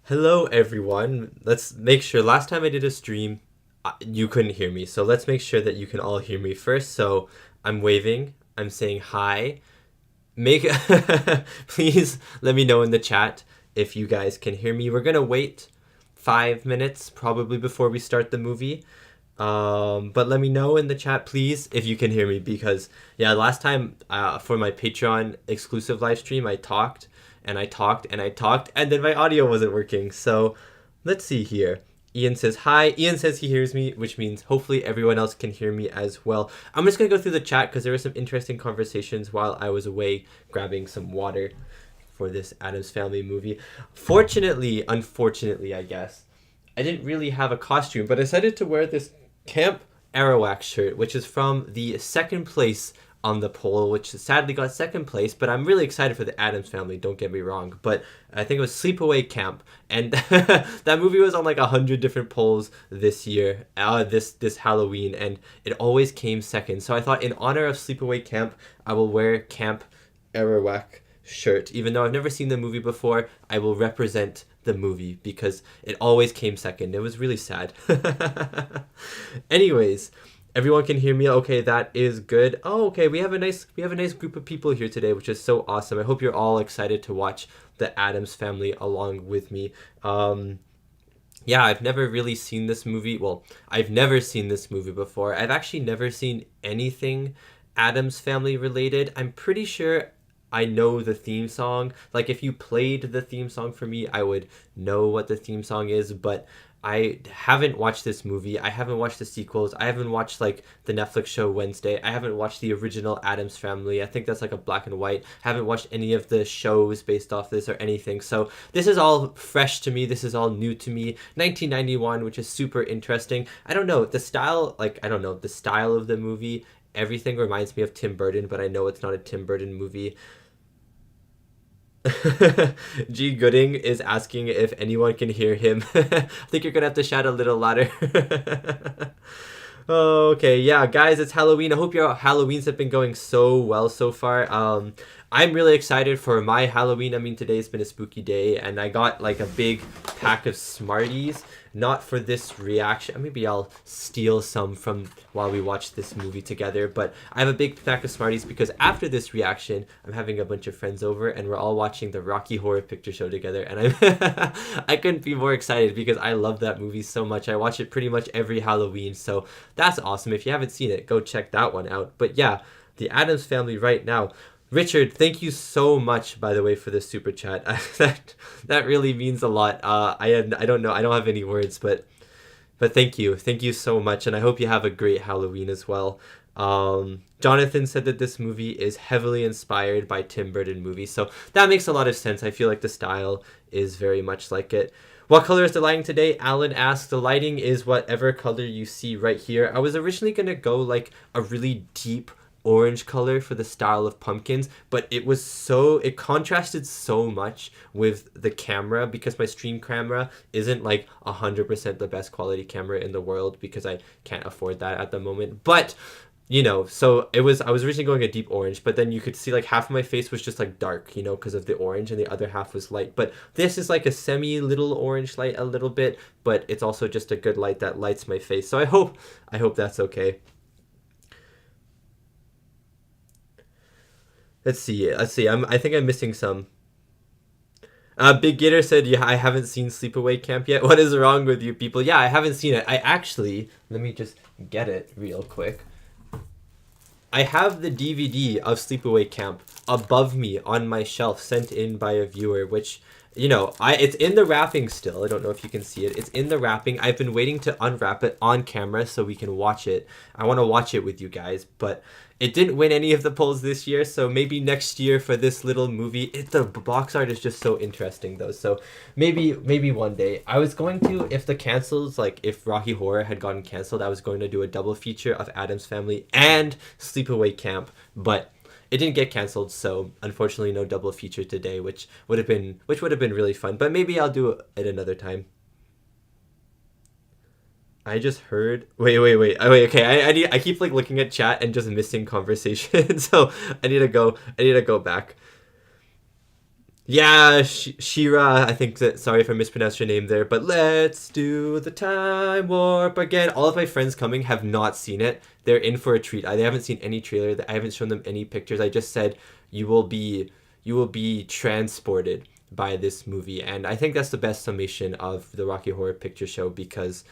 Hello, everyone. Let's make sure. Last time I did a stream, you couldn't hear me. So let's make sure that you can all hear me first. So I'm waving. I'm saying hi. Make Please let me know in the chat if you guys can hear me. We're gonna wait 5 minutes probably before we start the movie. But let me know in the chat, please, if you can hear me because yeah, last time for my Patreon exclusive live stream, I talked and I talked and I talked, and then my audio wasn't working. So let's see here. Ian says hi. Ian says he hears me, which means hopefully everyone else can hear me as well. I'm just gonna go through the chat because there were some interesting conversations while I was away grabbing some water for this Addams Family movie. Fortunately, unfortunately, I guess, I didn't really have a costume, but I decided to wear this Camp Arawak shirt, which is from the second place on the poll, which sadly got second place, but I'm really excited for the Addams Family, don't get me wrong. But I think it was Sleepaway Camp, and that movie was on like 100 different polls this year, this Halloween, and it always came second. So I thought in honor of Sleepaway Camp, I will wear Camp Arawak shirt. Even though I've never seen the movie before, I will represent the movie because it always came second. It was really sad. Anyways, everyone can hear me. Okay, that is good. Oh, okay, we have a nice group of people here today, which is so awesome. I hope you're all excited to watch the Addams Family along with me. Yeah, I've never really seen this movie. Well, I've never seen this movie before. I've actually never seen anything Addams Family related. I'm pretty sure I know the theme song. Like if you played the theme song for me, I would know what the theme song is, but I haven't watched this movie. I haven't watched the sequels. I haven't watched like the Netflix show Wednesday. I haven't watched the original Addams Family. I think that's like a black and white. I haven't watched any of the shows based off this or anything. So this is all fresh to me. This is all new to me. 1991, which is super interesting. I don't know the style. Like I don't know the style of the movie. Everything reminds me of Tim Burton, but I know it's not a Tim Burton movie. G Gooding is asking if anyone can hear him. I think you're gonna have to shout a little louder. Okay, yeah, guys, it's Halloween. I hope your Halloweens have been going so well so far. I'm really excited for my Halloween. I mean, today's been a spooky day, and I got like a big pack of Smarties. Not for this reaction. Maybe I'll steal some from while we watch this movie together. But I have a big pack of Smarties because after this reaction, I'm having a bunch of friends over, and we're all watching the Rocky Horror Picture Show together. And I couldn't be more excited because I love that movie so much. I watch it pretty much every Halloween, so that's awesome. If you haven't seen it, go check that one out. But yeah, the Addams Family right now. Richard, thank you so much, by the way, for the super chat. that really means a lot. I don't know, I don't have any words, but thank you so much, and I hope you have a great Halloween as well. Jonathan said that this movie is heavily inspired by Tim Burton movies, so that makes a lot of sense. I feel like the style is very much like it. What color is the lighting today? Alan asks. The lighting is whatever color you see right here. I was originally gonna go like a really deep orange color for the style of pumpkins, but it contrasted so much with the camera because my stream camera isn't like 100% the best quality camera in the world because I can't afford that at the moment. But so I was originally going a deep orange, but then you could see like half of my face was just like dark, because of the orange, and the other half was light. But this is like a semi little orange light a little bit, but it's also just a good light that lights my face. So I hope that's okay. Let's see. I think I'm missing some. Big Gator said, "Yeah, I haven't seen Sleepaway Camp yet." What is wrong with you people? Yeah, I haven't seen it. Let me just get it real quick. I have the DVD of Sleepaway Camp above me on my shelf, sent in by a viewer, which it's in the wrapping still. I don't know if you can see it. It's in the wrapping. I've been waiting to unwrap it on camera so we can watch it. I want to watch it with you guys, but it didn't win any of the polls this year, so maybe next year for this little movie. The box art is just so interesting though, so maybe one day. I was going to, if the cancels, like if Rocky Horror had gotten canceled, I was going to do a double feature of Addams Family and Sleepaway Camp, but it didn't get canceled, so unfortunately no double feature today, which would have been really fun. But maybe I'll do it another time. I just heard. Wait. Okay, I keep like looking at chat and just missing conversation, so I need to go back. Yeah, Shira, I think that, sorry if I mispronounced your name there, but let's do the time warp again. All of my friends coming have not seen it. They're in for a treat. They haven't seen any trailer. I haven't shown them any pictures. I just said you will be transported by this movie. And I think that's the best summation of the Rocky Horror Picture Show, because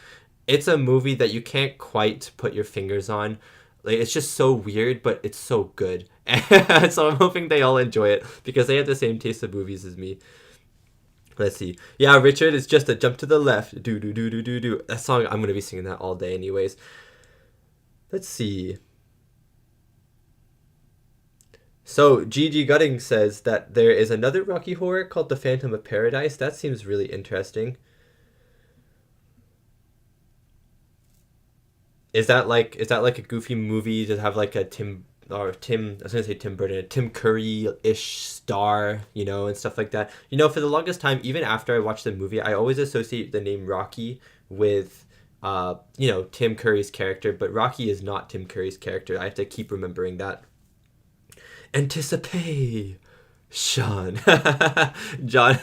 it's a movie that you can't quite put your fingers on. Like, it's just so weird, but it's so good. And so I'm hoping they all enjoy it because they have the same taste of movies as me. Let's see. Yeah, Richard, it's just a jump to the left. Do do do do do do. That song, I'm gonna be singing that all day anyways. Let's see. So Gigi Gutting says that there is another Rocky Horror called The Phantom of Paradise. That seems really interesting. Is that like a goofy movie to have like a Tim, or Tim, I was gonna say Tim Burton, a Tim Curry-ish star, and stuff like that. For the longest time, even after I watched the movie, I always associate the name Rocky with Tim Curry's character, but Rocky is not Tim Curry's character. I have to keep remembering that. Anticipate. Sean. John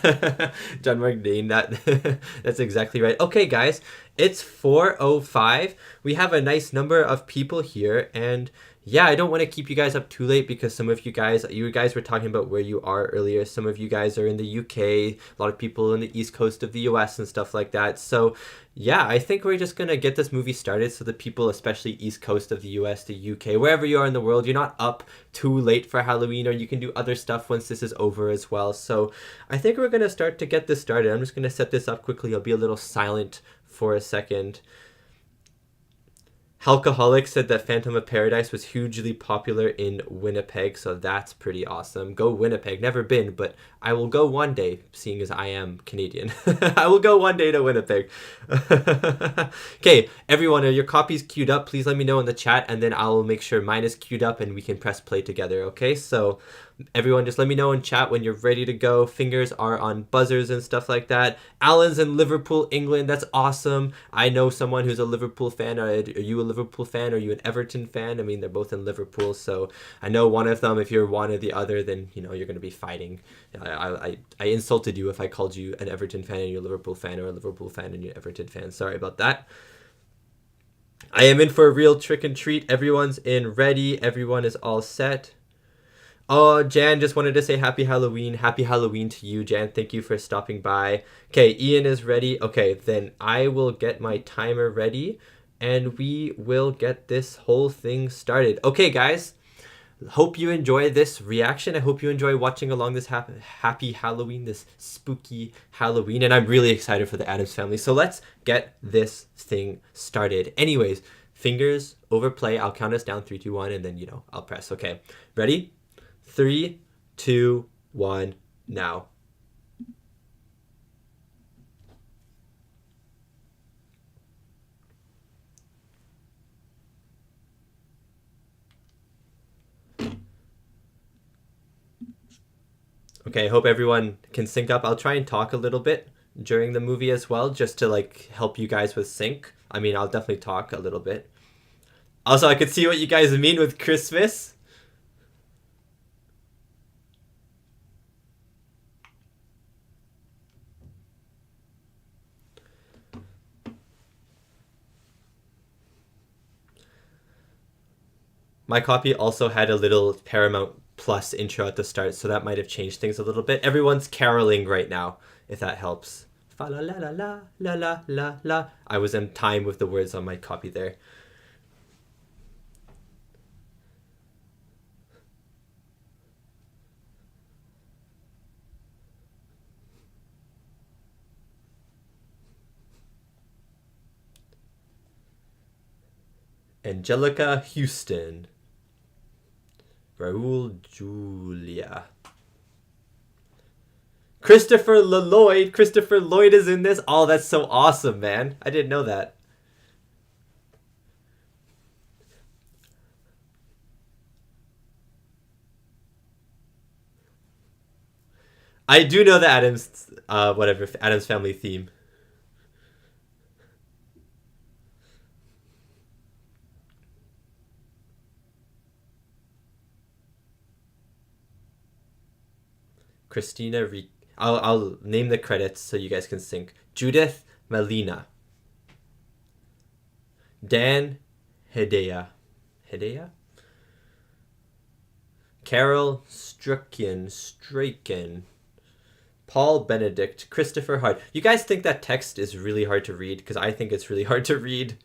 John McDane, that's exactly right. Okay, guys, it's 4:05. We have a nice number of people here, and yeah, I don't want to keep you guys up too late because some of you guys were talking about where you are earlier. Some of you guys are in the UK, a lot of people in the east coast of the US and stuff like that. So yeah, I think we're just gonna get this movie started so the people, especially east coast of the US, the UK, wherever you are in the world, you're not up too late for Halloween, or you can do other stuff once this is over as well. So I think we're gonna start to get this started. I'm just gonna set this up quickly. I'll be a little silent for a second. Halcoholic said that Phantom of Paradise was hugely popular in Winnipeg, so that's pretty awesome. Go Winnipeg. Never been, but I will go one day, seeing as I am Canadian. I will go one day to Winnipeg. Okay, everyone, are your copies queued up? Please let me know in the chat, and then I'll make sure mine is queued up and we can press play together, okay? So everyone, just let me know in chat when you're ready to go. Fingers are on buzzers and stuff like that. Alan's in Liverpool, England. That's awesome. I know someone who's a Liverpool fan. Are you a Liverpool fan? Are you an Everton fan? I mean, they're both in Liverpool, so I know one of them. If you're one or the other, then you're going to be fighting. I insulted you if I called you an Everton fan and you're a Liverpool fan, or a Liverpool fan and you're an Everton fan. Sorry about that. I am in for a real trick and treat. Everyone's in ready. Everyone is all set. Oh, Jan just wanted to say happy Halloween. Happy Halloween to you, Jan. Thank you for stopping by. Okay, Ian is ready. Okay, then I will get my timer ready and we will get this whole thing started. Okay, guys. Hope you enjoy this reaction. I hope you enjoy watching along this happy Halloween, this spooky Halloween. And I'm really excited for the Addams Family. So let's get this thing started. Anyways, fingers over play. I'll count us down 3, 2, 1, and then, I'll press. Okay, ready? 3, 2, 1, now. Okay, I hope everyone can sync up. I'll try and talk a little bit during the movie as well, just to help you guys with sync. I mean, I'll definitely talk a little bit. Also, I could see what you guys mean with Christmas. My copy also had a little Paramount Plus intro at the start, so that might have changed things a little bit. Everyone's caroling right now, if that helps. Fa la la la la la la la la. I was in time with the words on my copy there. Angelica Houston. Raul Julia. Christopher Lloyd. Christopher Lloyd is in this. Oh, that's so awesome, man. I didn't know that. I do know the Addams Family theme. Christina. I'll name the credits so you guys can sync. Judith Melina. Dan Hedaya. Hedaya? Carol Straken. Paul Benedict. Christopher Hart. You guys think that text is really hard to read? Because I think it's really hard to read.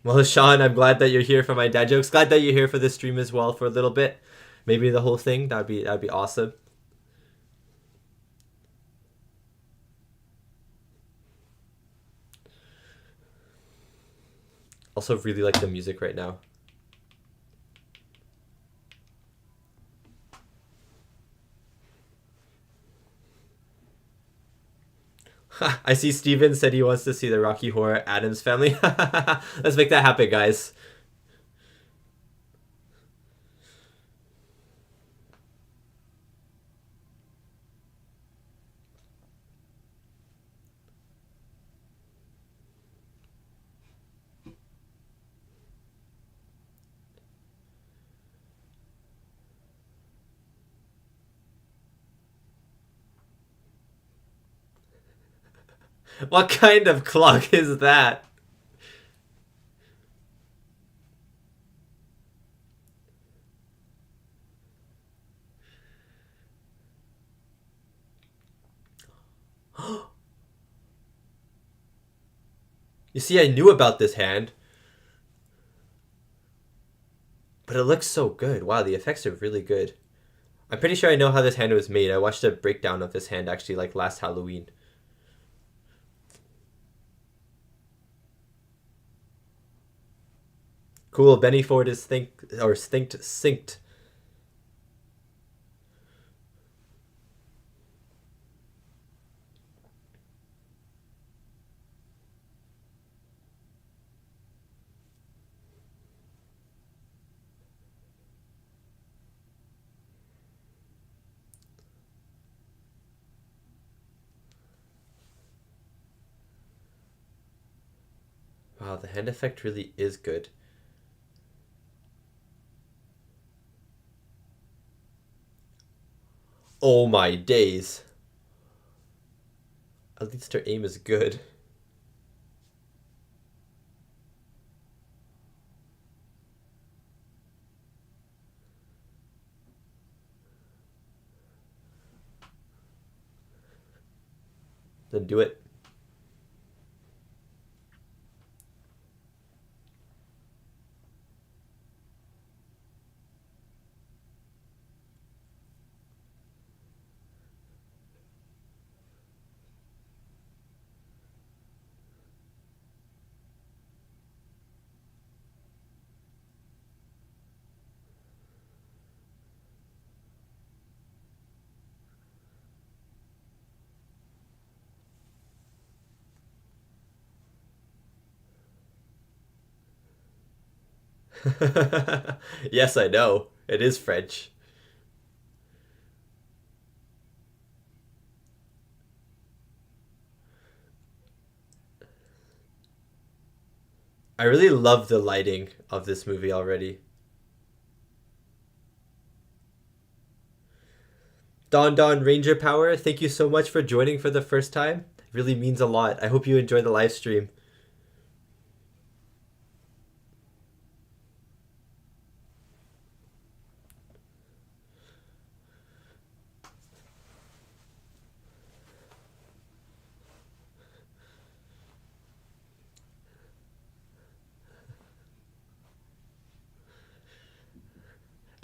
Well, Sean, I'm glad that you're here for my dad jokes. Glad that you're here for this stream as well for a little bit. Maybe the whole thing. That'd be awesome. Also really like the music right now. I see Steven said he wants to see the Rocky Horror Addams Family. Let's make that happen, guys. What kind of clock is that? You see, I knew about this hand. But it looks so good. Wow, the effects are really good. I'm pretty sure I know how this hand was made. I watched a breakdown of this hand actually like last Halloween. Cool, Benny Ford is synced. Wow, the hand effect really is good. Oh my days. At least her aim is good. Then do it. Yes, I know. It is French. I really love the lighting of this movie already. Don Ranger Power, thank you so much for joining for the first time. It really means a lot. I hope you enjoy the live stream.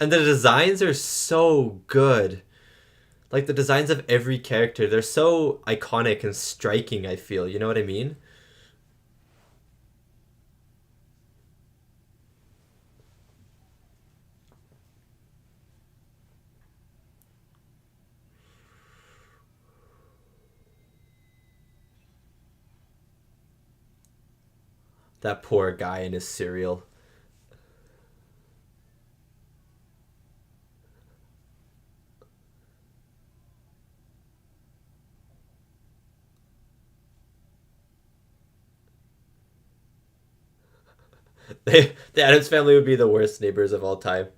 And the designs are so good. Like the designs of every character, they're so iconic and striking, I feel. You know what I mean? That poor guy and his cereal. The Addams Family would be the worst neighbors of all time.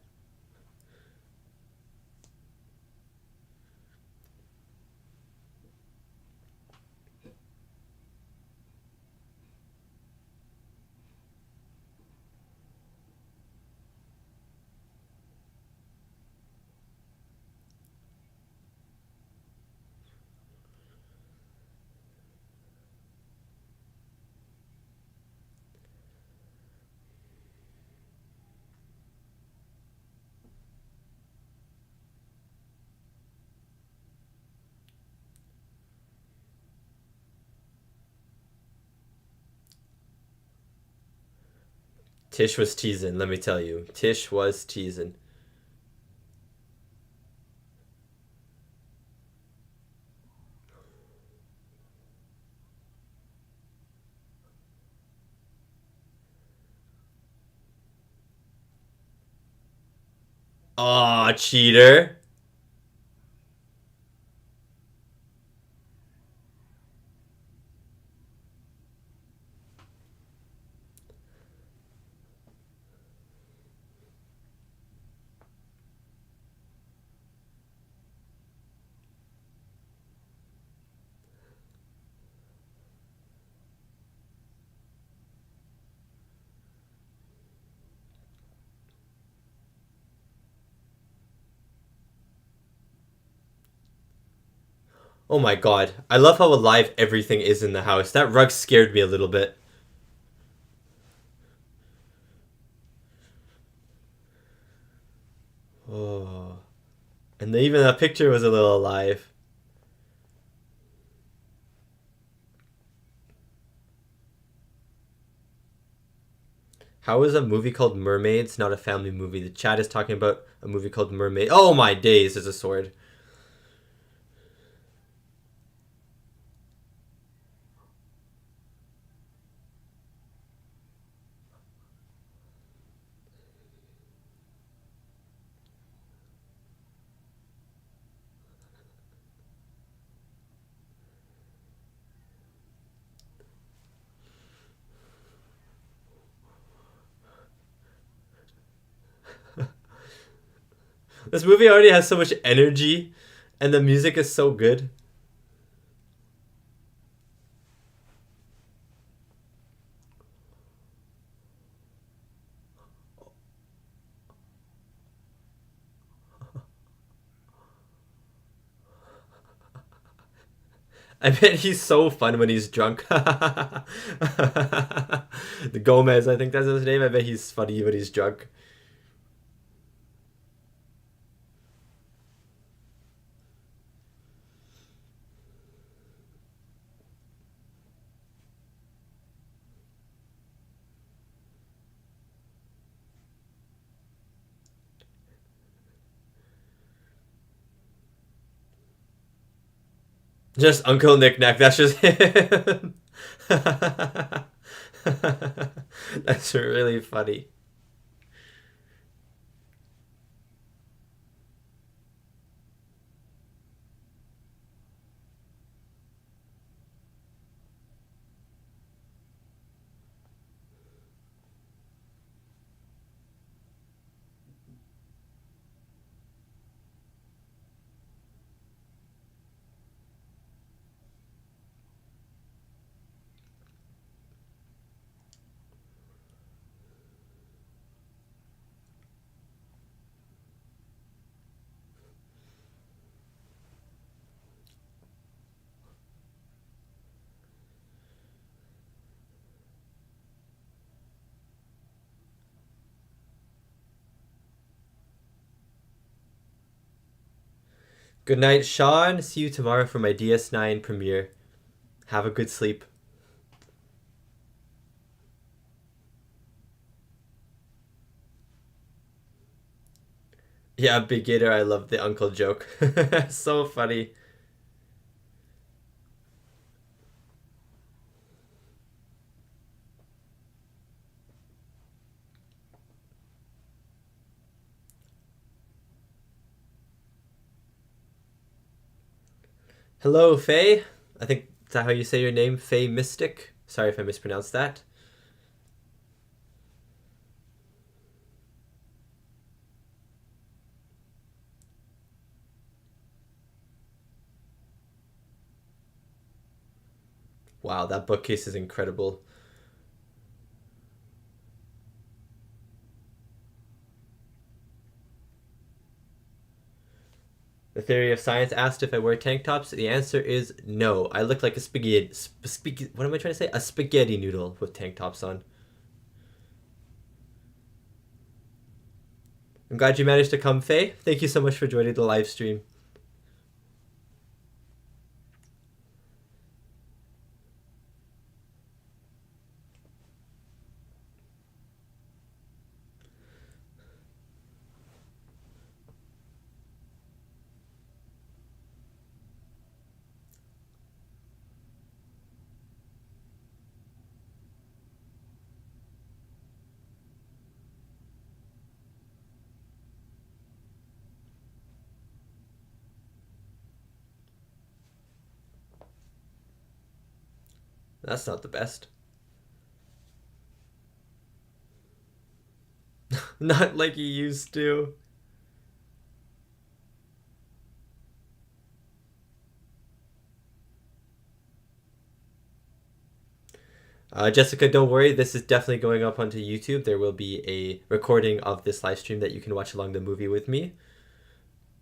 Tish was teasing, let me tell you. Tish was teasing. Aw, cheater. Oh my god. I love how alive everything is in the house. That rug scared me a little bit. Oh. And even that picture was a little alive. How is a movie called Mermaids not a family movie? The chat is talking about a movie called Mermaid. Oh my days, there's a sword. This movie already has so much energy, and the music is so good. I bet he's so fun when he's drunk. The Gomez, I think that's his name. I bet he's funny when he's drunk. Just Uncle Knick Knack. That's just him. That's really funny. Good night, Sean. See you tomorrow for my DS9 premiere. Have a good sleep. Yeah, Big Gator, I love the uncle joke. So funny. Hello, Faye. I think is that how you say your name? Faye Mystic. Sorry if I mispronounced that. Wow, that bookcase is incredible. The Theory of Science asked if I wear tank tops. The answer is no. I look like a what am I trying to say? A spaghetti noodle with tank tops on. I'm glad you managed to come, Faye. Thank you so much for joining the live stream. That's not the best. Not like you used to. Jessica, don't worry. This is definitely going up onto YouTube. There will be a recording of this live stream that you can watch along the movie with me.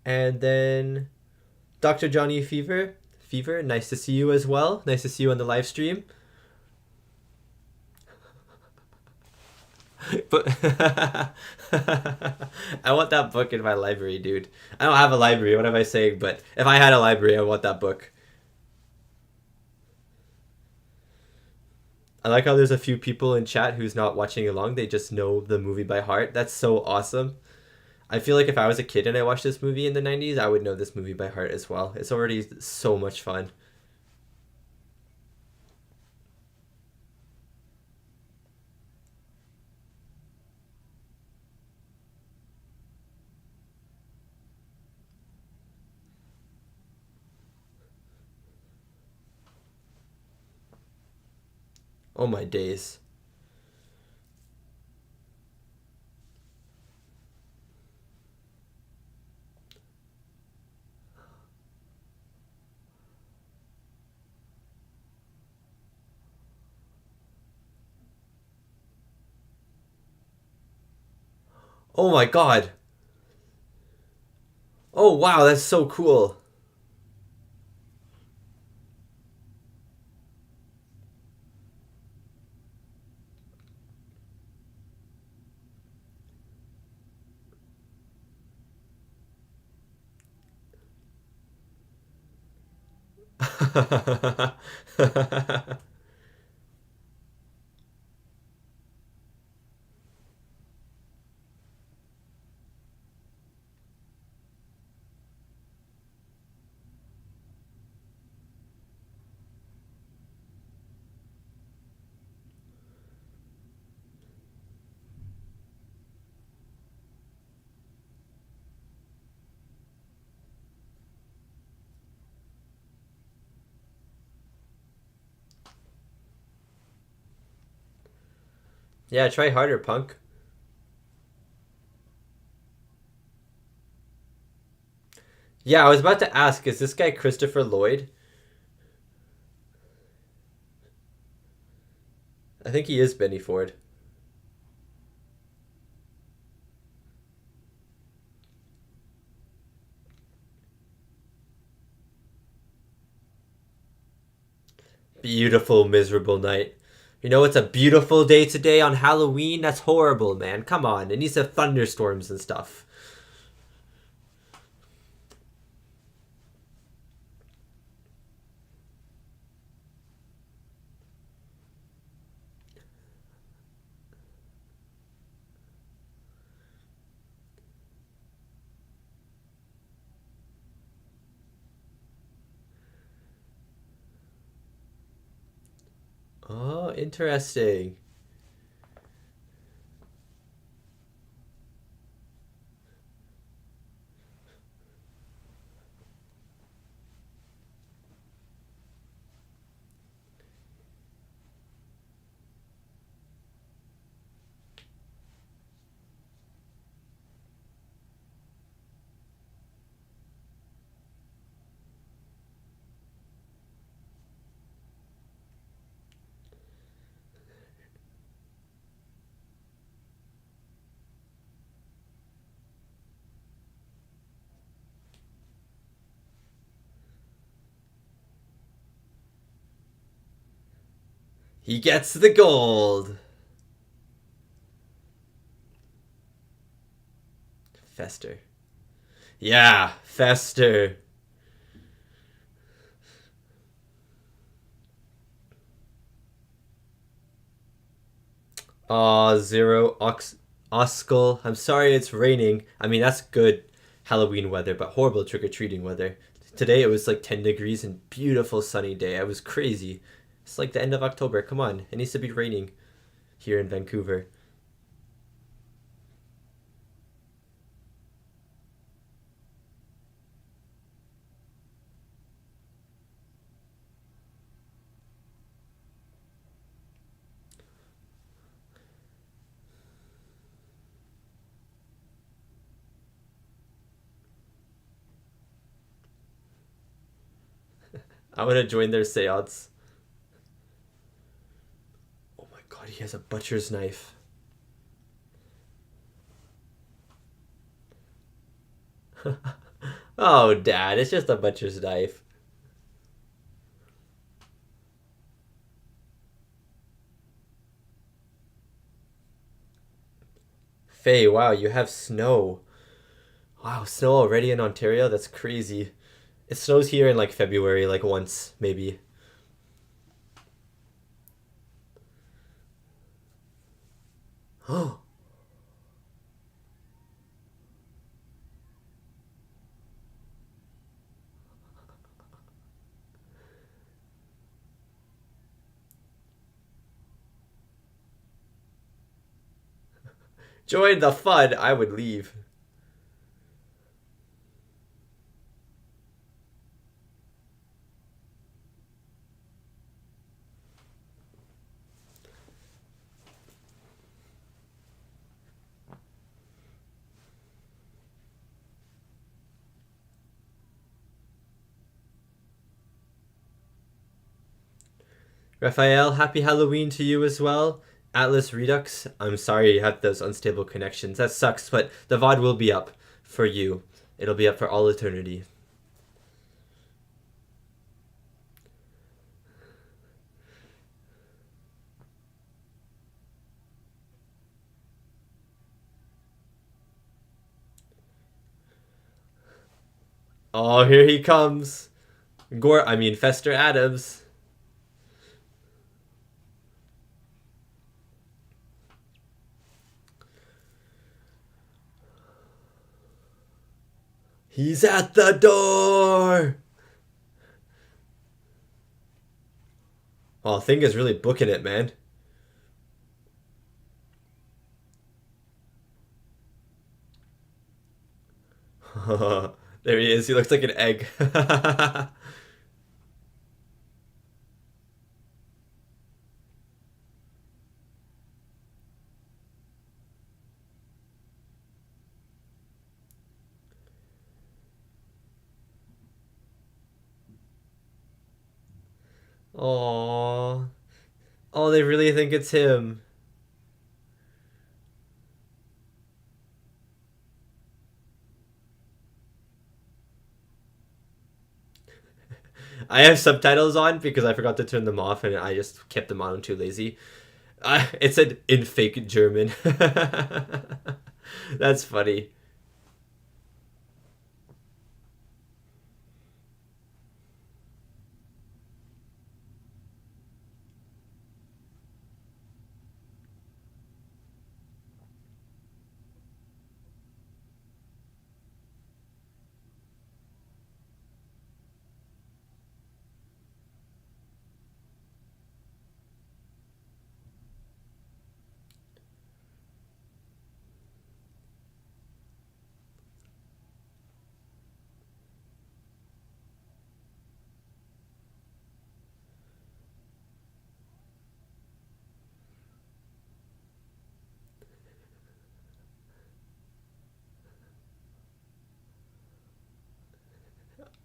And then Dr. Johnny Fever, nice to see you as well. Nice to see you on the live stream. But I want that book in my library, dude. I don't have a library. What am I saying? But if I had a library, I want that book. I like how there's a few people in chat who's not watching along. They just know the movie by heart. That's so awesome. I feel like if I was a kid and I watched this movie in the 90s, I would know this movie by heart as well. It's already so much fun. Oh my days. Oh my god. Oh wow, that's so cool. Yeah, try harder, punk. Yeah, I was about to ask, is this guy Christopher Lloyd? I think he is Benny Ford. Beautiful, miserable night. You know, it's a beautiful day today on Halloween. That's horrible, man. Come on. It needs to have thunderstorms and stuff. Oh, interesting. He gets the gold. Fester. Yeah, Fester. Aw, Zero. Oskull. I'm sorry it's raining. I mean, that's good Halloween weather, but horrible trick-or-treating weather. Today it was like 10 degrees and beautiful sunny day. I was crazy. It's like the end of October. Come on. It needs to be raining here in Vancouver. I want to join their seance. Oh my god, he has a butcher's knife. Oh, Dad, it's just a butcher's knife. Faye, wow, you have snow. Wow, snow already in Ontario? That's crazy. It snows here in like February, like once, maybe. Oh, join the fun. I would leave. Raphael, happy Halloween to you as well. Atlas Redux, I'm sorry you have those unstable connections. That sucks, but the VOD will be up for you. It'll be up for all eternity. Oh, here he comes. Fester Addams. He's at the door. Oh, Thing is really booking it, man. There he is. He looks like an egg. Aww. Oh, they really think it's him. I have subtitles on because I forgot to turn them off and I just kept them on. I'm too lazy. It said in fake German. That's funny.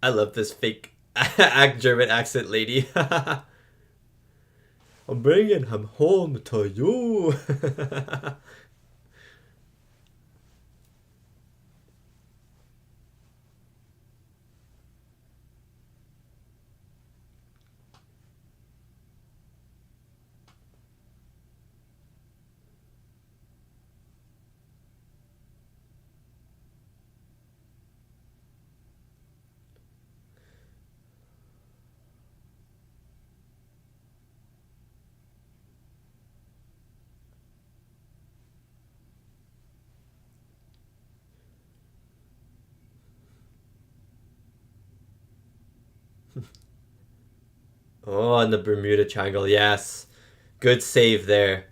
I love this fake German accent lady. I'm bringing him home to you. Oh, and the Bermuda Triangle. Yes. Good save there.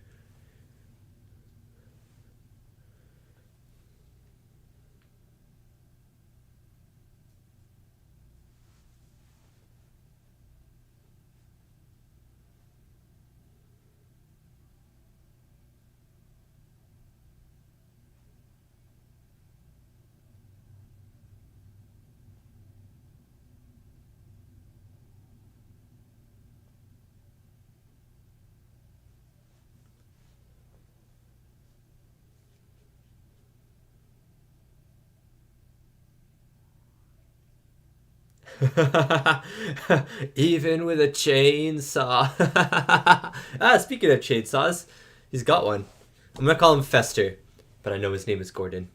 Even with a chainsaw. Speaking of chainsaws, he's got one. I'm gonna call him Fester, but I know his name is Gordon.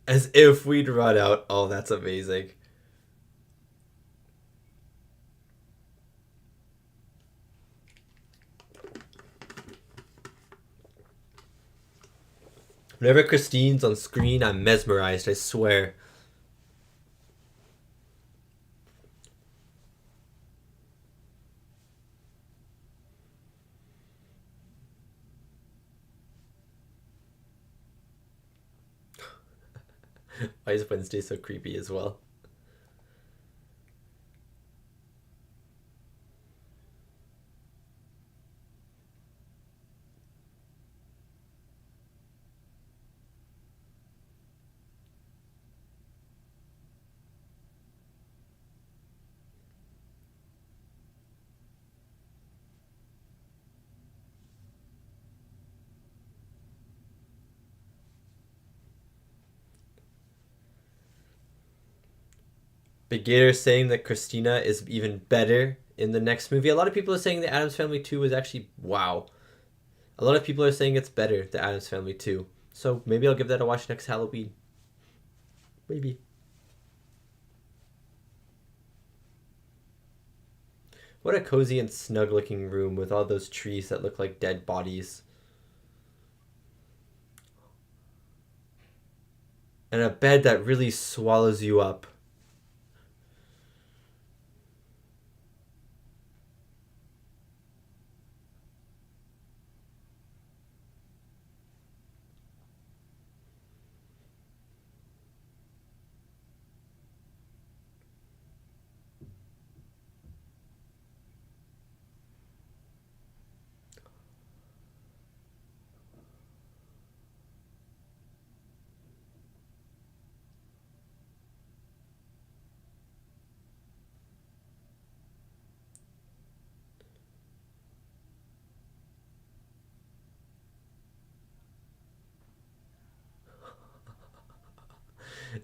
As if we'd run out. Oh, that's amazing. Whenever Christine's on screen, I'm mesmerized, I swear. Why is Wednesday so creepy as well? Big Gator saying that Christina is even better in the next movie. A lot of people are saying the Addams Family 2 was actually wow. A lot of people are saying it's better, the Addams Family 2. So maybe I'll give that a watch next Halloween. Maybe. What a cozy and snug looking room with all those trees that look like dead bodies. And a bed that really swallows you up.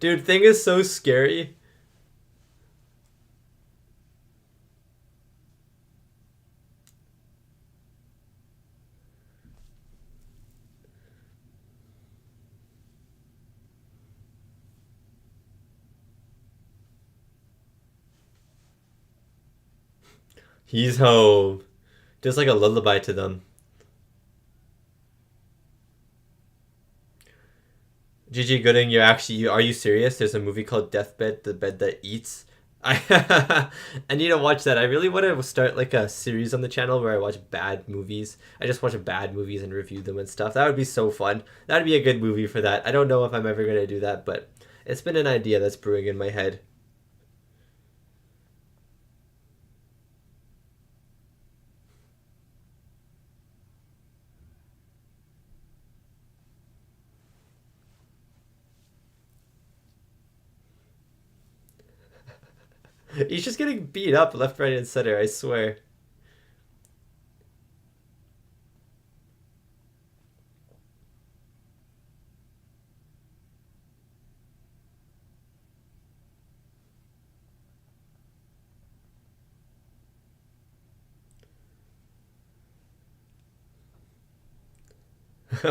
Dude, thing is so scary. He's home. Just like a lullaby to them. Gigi Gooding, are you serious? There's a movie called Deathbed, the bed that eats. I need to watch that. I really want to start like a series on the channel where I watch bad movies. I just watch bad movies and review them and stuff. That would be so fun. That'd be a good movie for that. I don't know if I'm ever gonna do that, but it's been an idea that's brewing in my head. He's just getting beat up left, right, and center, I swear.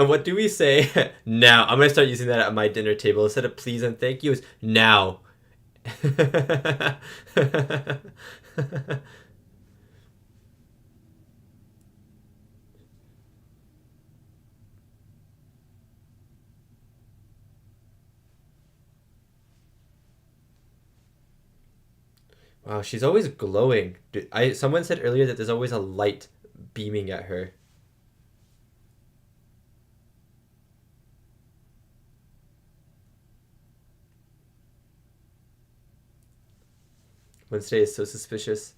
What do we say? Now. I'm gonna start using that at my dinner table. Instead of please and thank you, is now. Wow, she's always glowing. Someone said earlier that there's always a light beaming at her. Wednesday is so suspicious.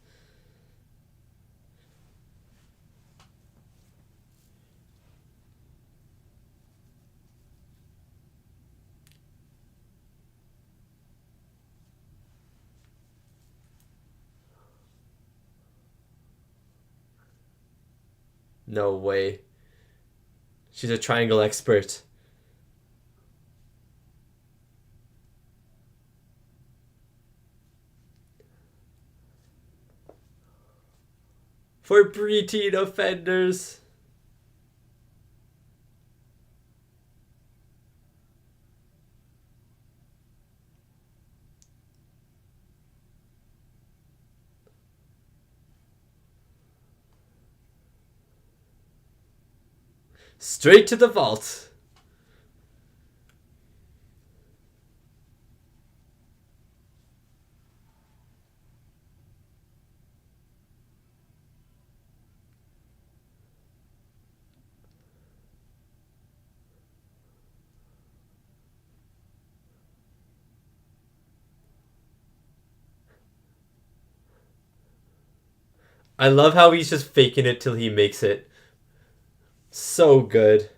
No way. She's a triangle expert. For preteen offenders. Straight to the vault. I love how he's just faking it till he makes it. So good.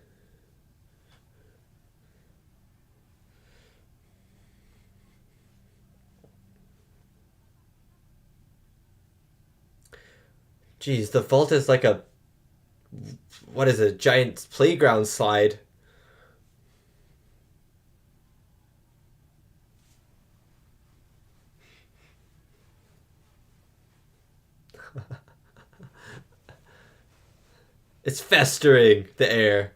Jeez, the vault is like a... What is it? Giant playground slide. It's festering the air.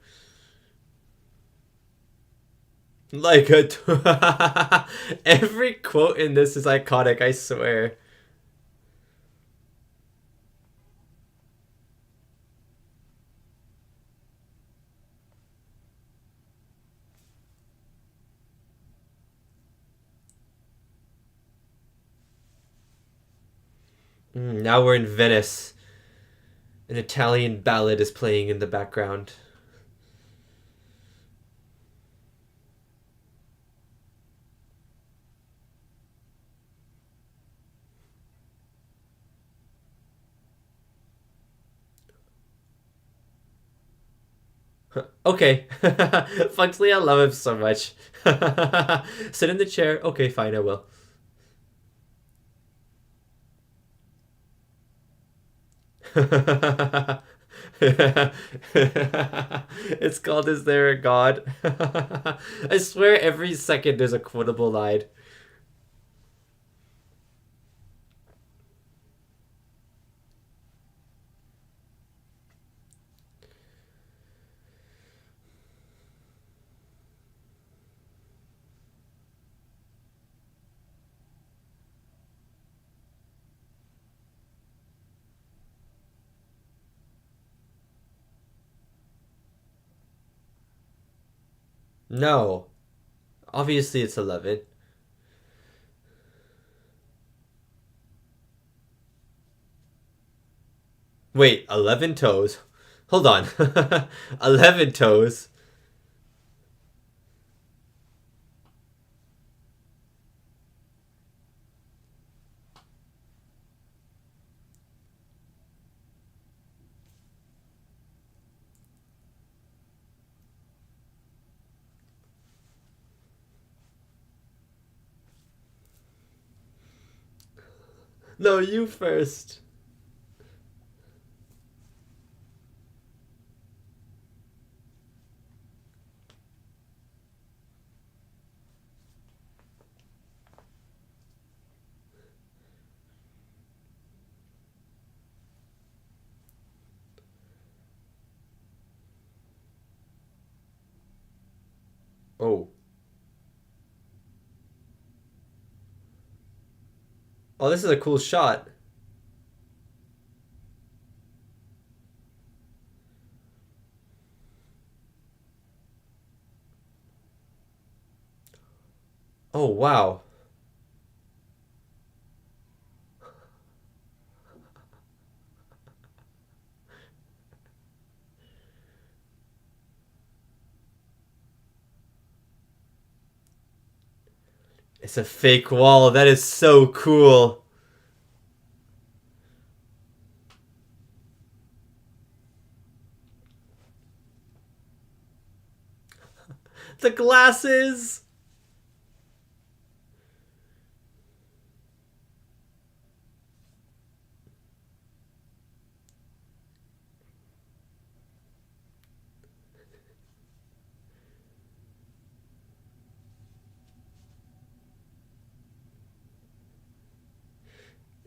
Like a... Every quote in this is iconic, I swear. Now we're in Venice. An Italian ballad is playing in the background. Okay. Functly, I love him so much. Sit in the chair. Okay, fine, I will. It's called Is There a God? I swear every second there's a quotable line. No. Obviously it's 11. Wait, 11 toes? Hold on. 11 toes? No, you first. Oh. Oh, this is a cool shot. Oh, wow. It's a fake wall. That is so cool. The glasses.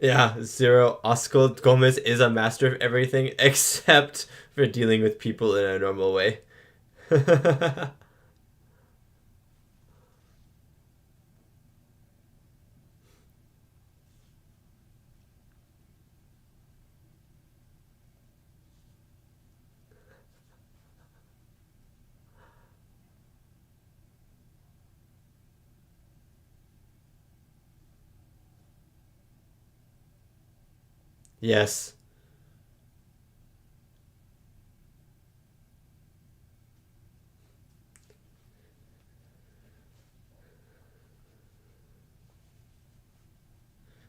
Yeah, Zero. Oscar Gomez is a master of everything except for dealing with people in a normal way. Yes.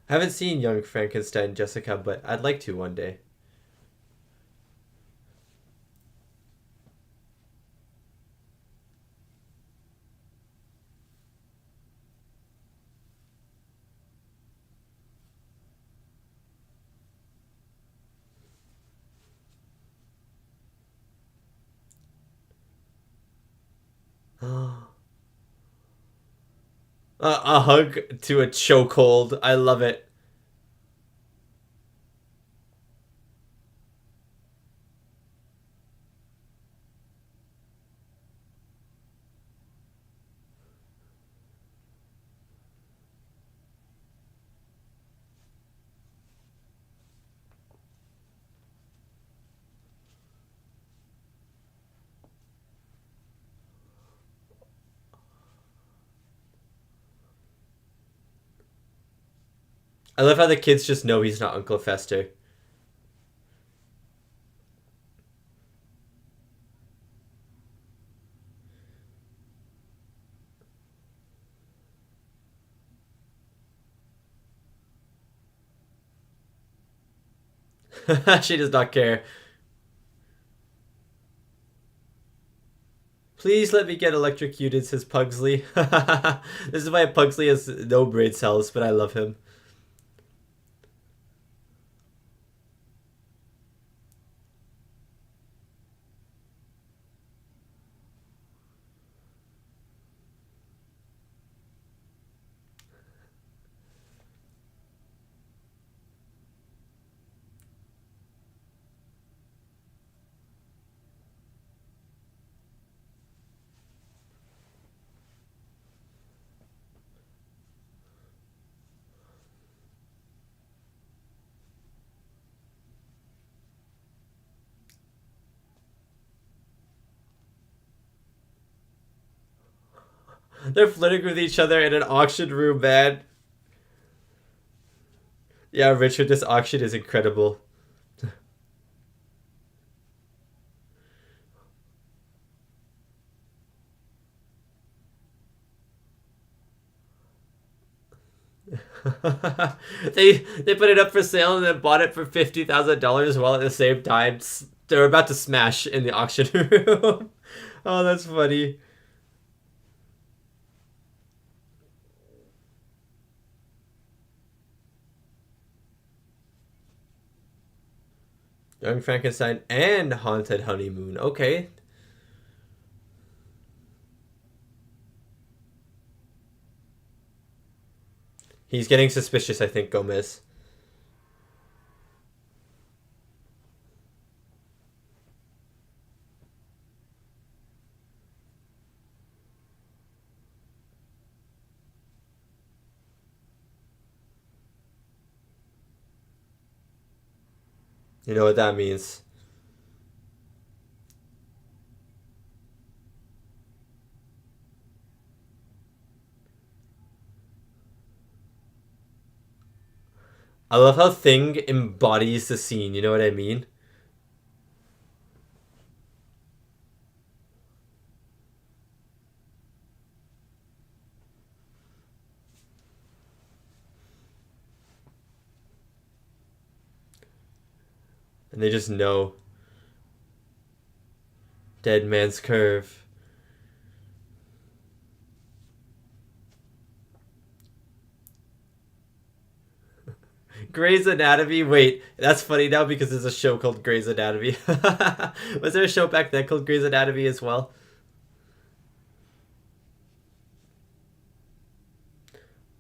I haven't seen Young Frankenstein, Jessica, but I'd like to one day. A hug to a chokehold. I love it. I love how the kids just know he's not Uncle Fester. She does not care. Please let me get electrocuted, says Pugsley. This is why Pugsley has no brain cells, but I love him. They're flirting with each other in an auction room, man. Yeah, Richard, this auction is incredible. They put it up for sale and then bought it for $50,000 while at the same time they're about to smash in the auction room. Oh, that's funny. Young Frankenstein and Haunted Honeymoon. Okay. He's getting suspicious, I think, Gomez. You know what that means. I love how Thing embodies the scene, you know what I mean? And they just know. Dead man's curve. Grey's Anatomy? Wait, that's funny now because there's a show called Grey's Anatomy. Was there a show back then called Grey's Anatomy as well?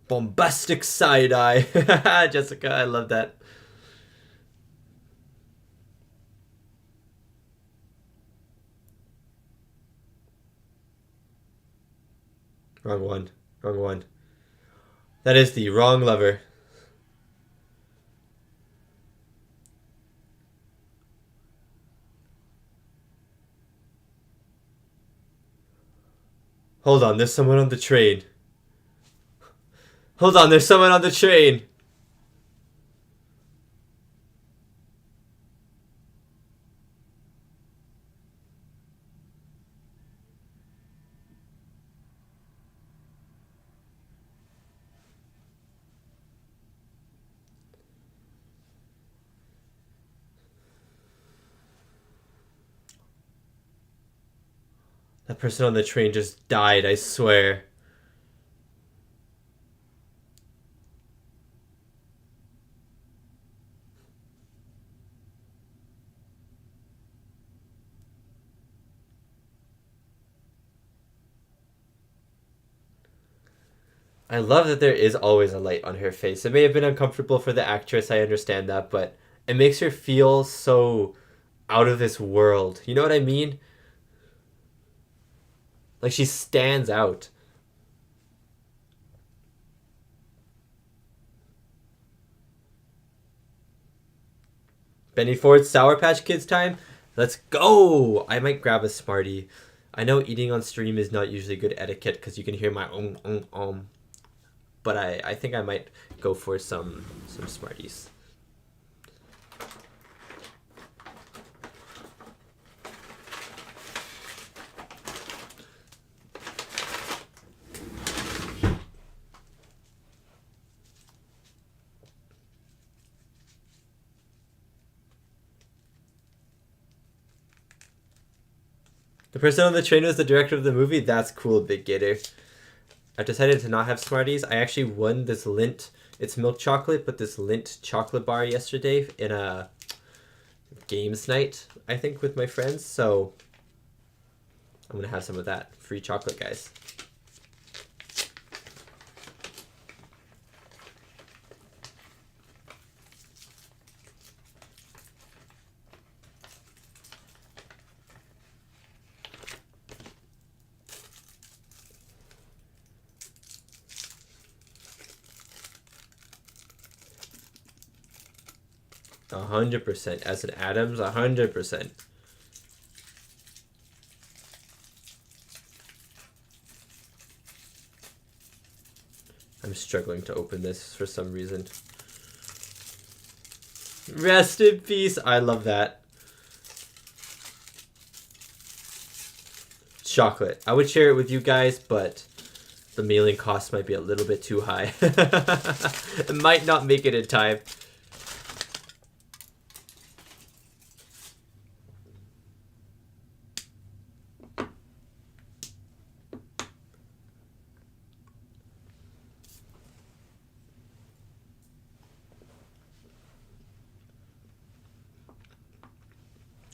Bombastic side-eye. Jessica, I love that. Wrong one. Wrong one. That is the wrong lever. Hold on, there's someone on the train. Hold on, there's someone on the train. That person on the train just died, I swear. I love that there is always a light on her face. It may have been uncomfortable for the actress, I understand that, but it makes her feel so out of this world. You know what I mean? Like she stands out. Benny Ford's Sour Patch Kids time? Let's go! I might grab a Smartie. I know eating on stream is not usually good etiquette because you can hear my but I think I might go for some Smarties. The person on the train was the director of the movie? That's cool, Big Gator. I've decided to not have Smarties. I actually won this Lindt, it's milk chocolate, but this Lindt chocolate bar yesterday in a games night, I think, with my friends. So I'm going to have some of that. Free chocolate, guys. A 100%. As an Addams, 100%. I'm struggling to open this for some reason. Rest in peace. I love that. Chocolate. I would share it with you guys, but the mailing cost might be a little bit too high. It might not make it in time.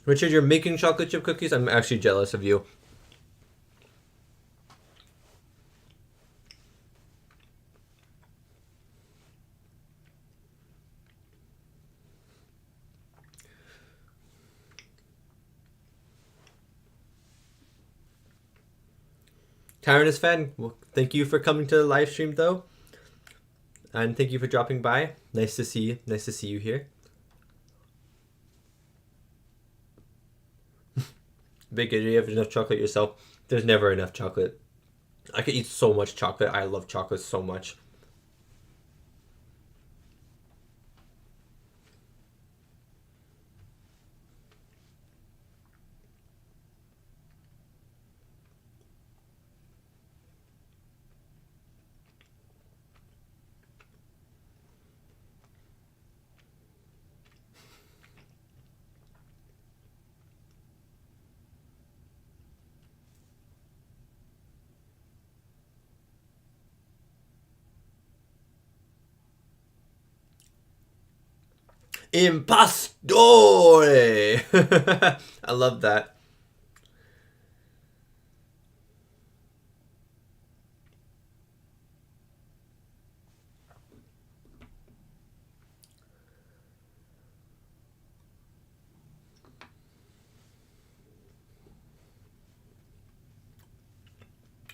Richard, you're making chocolate chip cookies? I'm actually jealous of you. Tyrannus fan, well, thank you for coming to the live stream, though. And thank you for dropping by. Nice to see you. Nice to see you here. Big, do you have enough chocolate yourself? There's never enough chocolate. I could eat so much chocolate. I love chocolate so much. Impastore! I love that.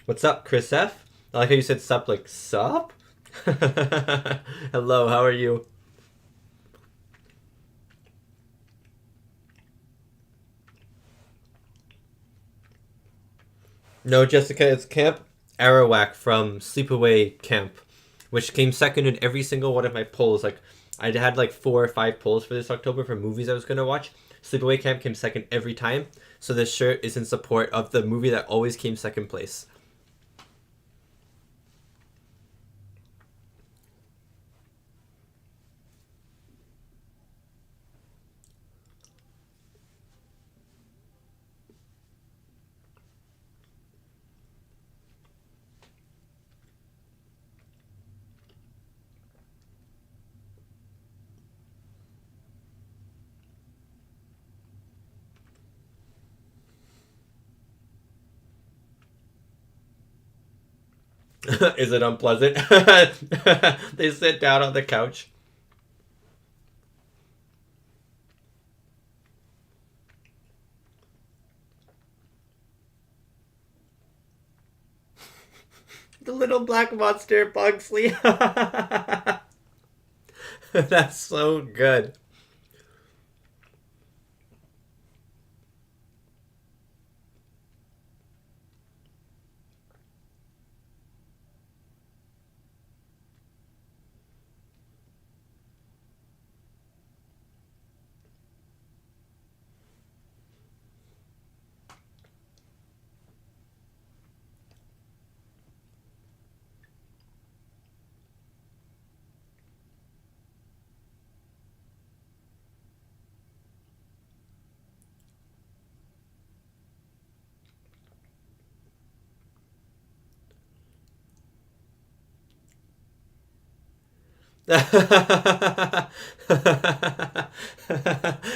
What's up, Chris F? I like how you said sup like sup? Hello, how are you? No, Jessica, it's Camp Arawak from Sleepaway Camp, which came second in every single one of my polls. Like, I had like 4 or 5 polls for this October for movies I was going to watch. Sleepaway Camp came second every time. So this shirt is in support of the movie that always came second place. Is it unpleasant? They sit down on the couch. The little black monster, Pugsley. That's so good.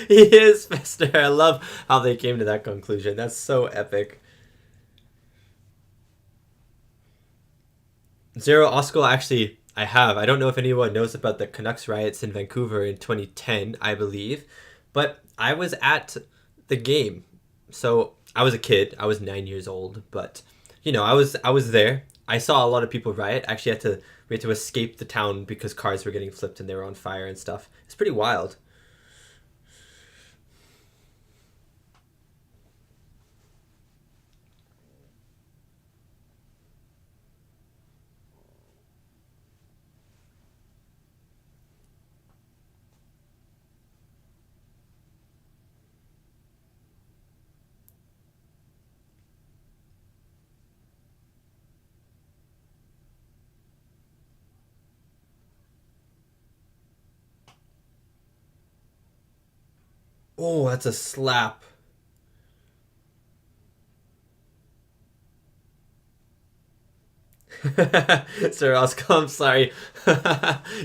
He is Fester. I love how they came to that conclusion. That's so epic. Zero Oscar, actually, I have. I don't know if anyone knows about the Canucks riots in Vancouver in 2010, I believe, but I was at the game. So I was a kid. I was 9 years old, but I was there. I saw a lot of people riot. Actually, we had to escape the town because cars were getting flipped and they were on fire and stuff. It's pretty wild. Oh, that's a slap. Sir Oscar, I'm sorry.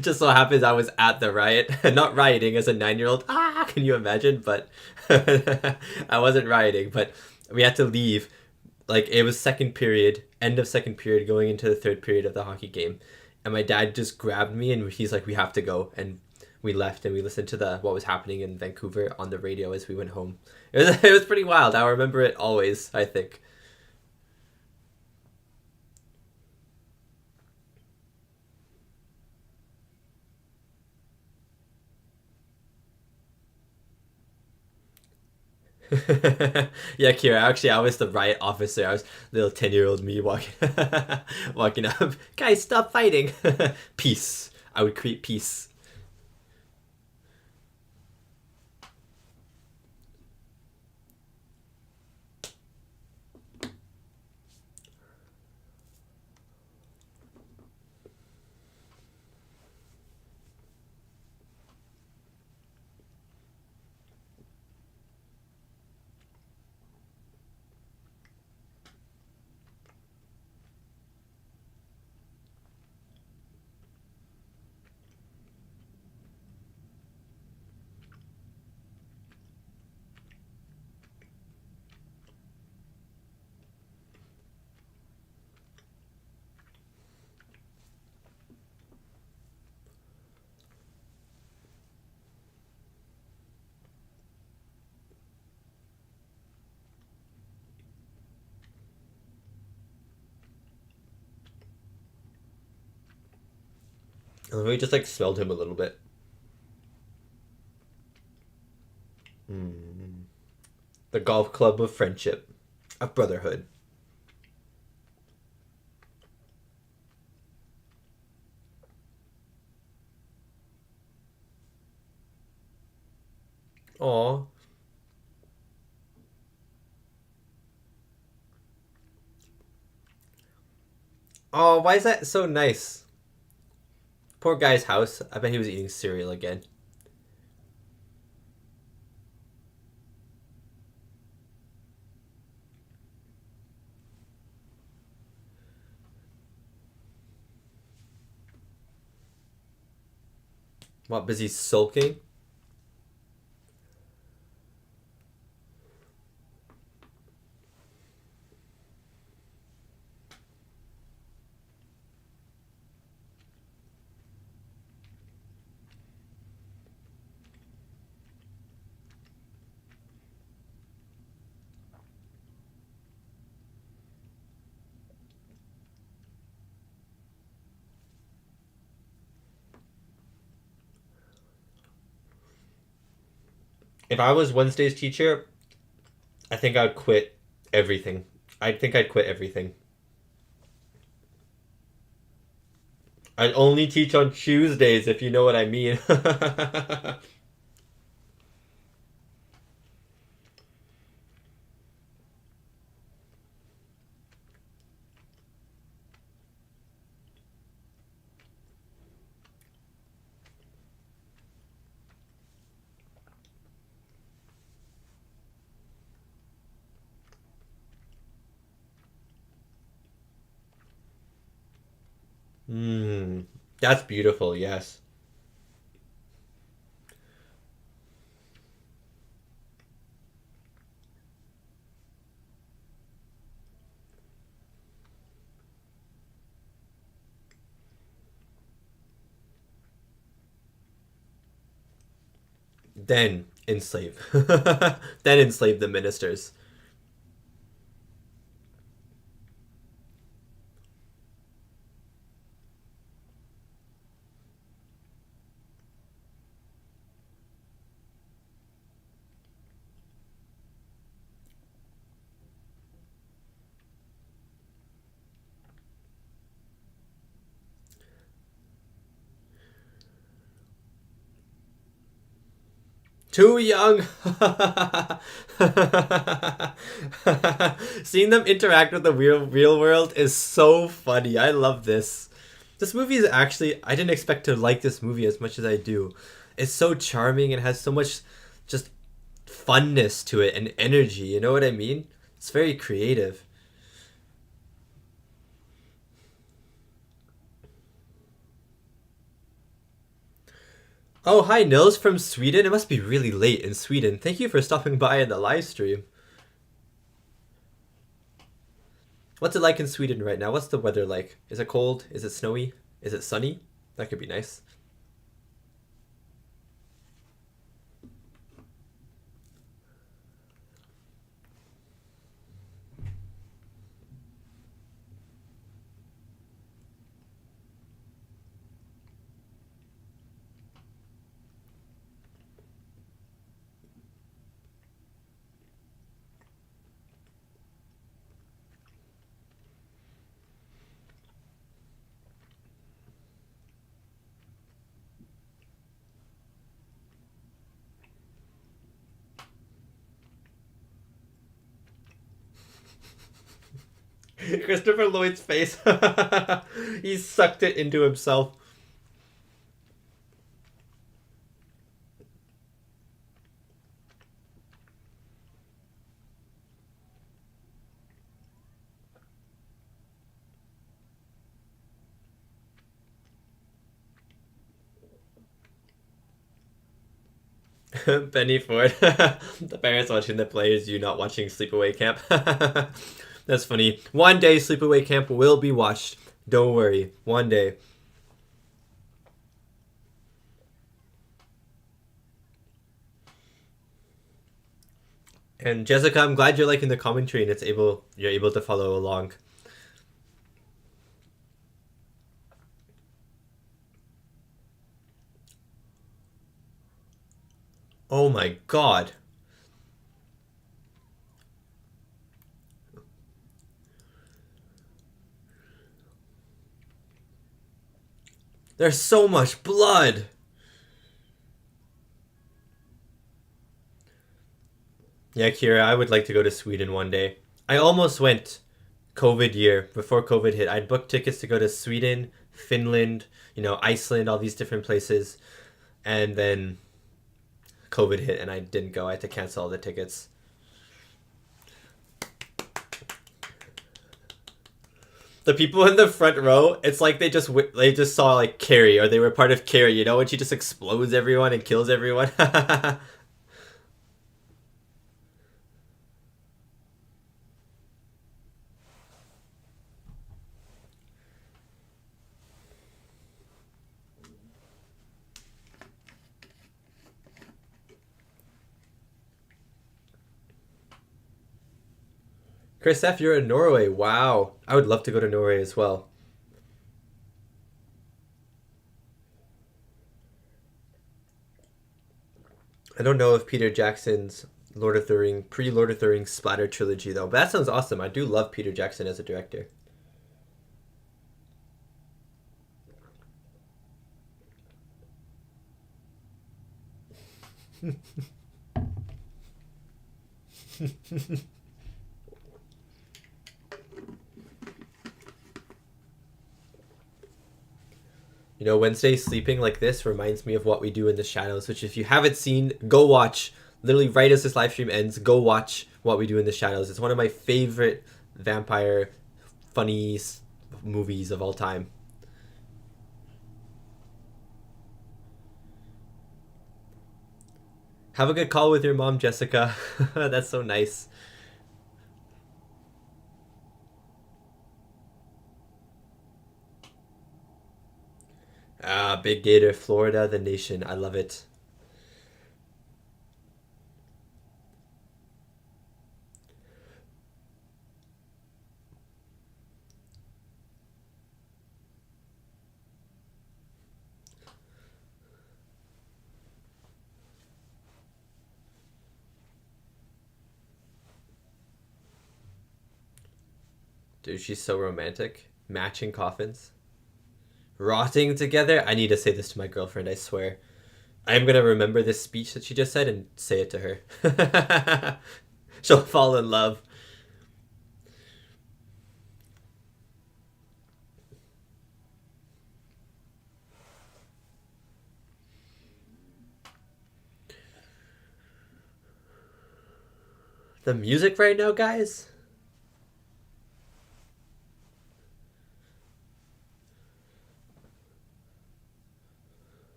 Just so happens I was at the riot. Not rioting as a 9-year-old. Ah, can you imagine? But I wasn't rioting, but we had to leave. Like, it was second period, end of second period, going into the third period of the hockey game. And my dad just grabbed me and he's like, we have to go. And we left and we listened to the what was happening in Vancouver on the radio as we went home. It was pretty wild. I'll remember it always, I think. Yeah, Kira. Actually, I was the riot officer. I was little 10-year-old me walking, walking up. Guys, stop fighting. Peace. I would create peace. And we just like smelled him a little bit. Mm. The golf club of friendship, of brotherhood. Aw. Oh, why is that so nice? Poor guy's house. I bet he was eating cereal again. What, busy sulking? If I was Wednesday's teacher, I think I'd quit everything. I think I'd quit everything. I'd only teach on Tuesdays, if you know what I mean. Hmm. That's beautiful, yes. Then enslave. Then enslave the ministers. Too young. Seeing them interact with the real world is so funny. I love this. This movie is actually, I didn't expect to like this movie as much as I do. It's so charming and has so much just funness to it and energy. You know what I mean? It's very creative. Oh, hi, Nils from Sweden. It must be really late in Sweden. Thank you for stopping by in the live stream. What's it like in Sweden right now? What's the weather like? Is it cold? Is it snowy? Is it sunny? That could be nice. Christopher Lloyd's face. He sucked it into himself. Benny Ford. The parents watching the players, you not watching Sleepaway Camp. That's funny. One day Sleepaway Camp will be watched. Don't worry. One day. And Jessica, I'm glad you're liking the commentary and you're able to follow along. Oh my god. There's so much blood. Yeah, Kira, I would like to go to Sweden one day. I almost went COVID year, before COVID hit. I'd booked tickets to go to Sweden, Finland, Iceland, all these different places. And then COVID hit and I didn't go. I had to cancel all the tickets. The people in the front row, it's like they just saw like Carrie, or they were part of Carrie, when she just explodes everyone and kills everyone. Chris F, you're in Norway. Wow. I would love to go to Norway as well. I don't know if Peter Jackson's Lord of the Ring, pre-Lord of the Rings splatter trilogy though, but that sounds awesome. I do love Peter Jackson as a director. Wednesday sleeping like this reminds me of What We Do in the Shadows, which if you haven't seen, go watch. Literally right as this live stream ends, go watch What We Do in the Shadows. It's one of my favorite vampire funny movies of all time. Have a good call with your mom, Jessica. That's so nice. Big Gator, Florida, the nation. I love it. Dude, she's so romantic. Matching coffins. Rotting together? I need to say this to my girlfriend, I swear. I'm gonna remember this speech that she just said and say it to her. She'll fall in love. The music right now, guys?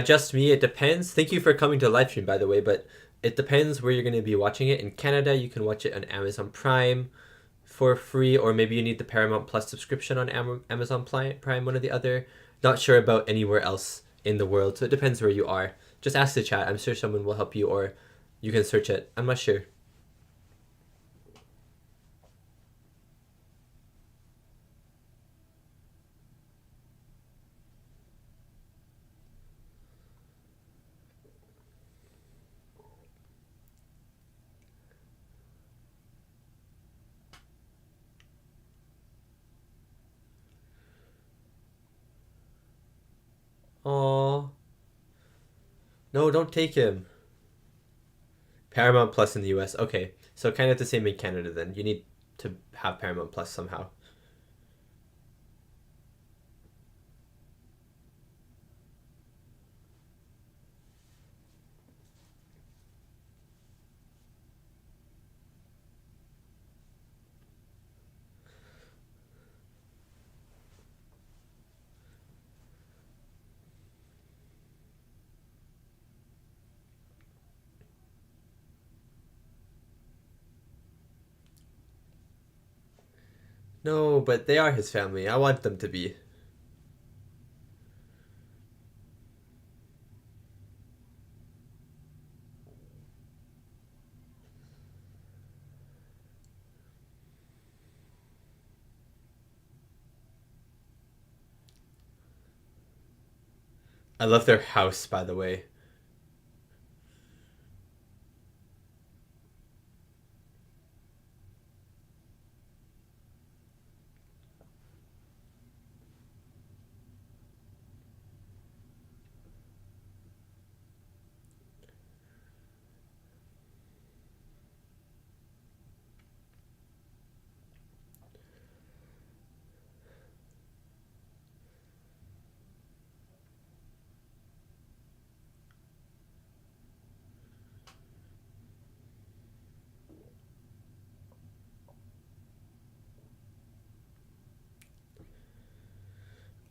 Just me, it depends. Thank you for coming to live stream, by the way, but it depends where you're going to be watching it. In Canada, you can watch it on Amazon Prime for free, or maybe you need the Paramount Plus subscription on Amazon Prime, one or the other. Not sure about anywhere else in the world, so it depends where you are. Just ask the chat. I'm sure someone will help you, or you can search it. I'm not sure. Oh no, don't take him. Paramount Plus in the US. Okay, so kind of the same in Canada then. You need to have Paramount Plus somehow. No, but they are his family. I want them to be. I love their house, by the way.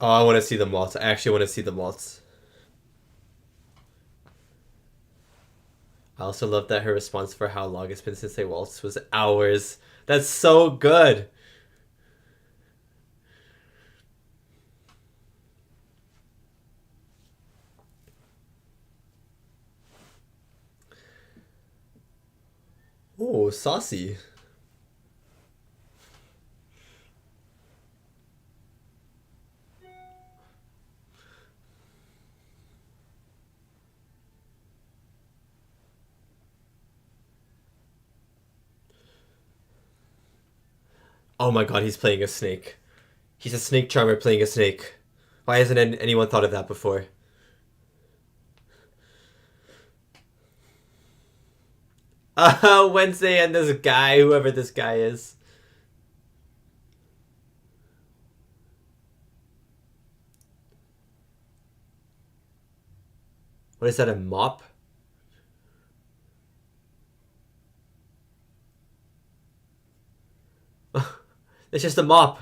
Oh, I want to see the malts. I actually want to see the malts. I also love that her response for how long it's been since they waltzed was hours. That's so good. Oh, saucy. Oh my god, he's playing a snake. He's a snake charmer playing a snake. Why hasn't anyone thought of that before? Wednesday and this guy, whoever this guy is. What is that, a mop? It's just a mop.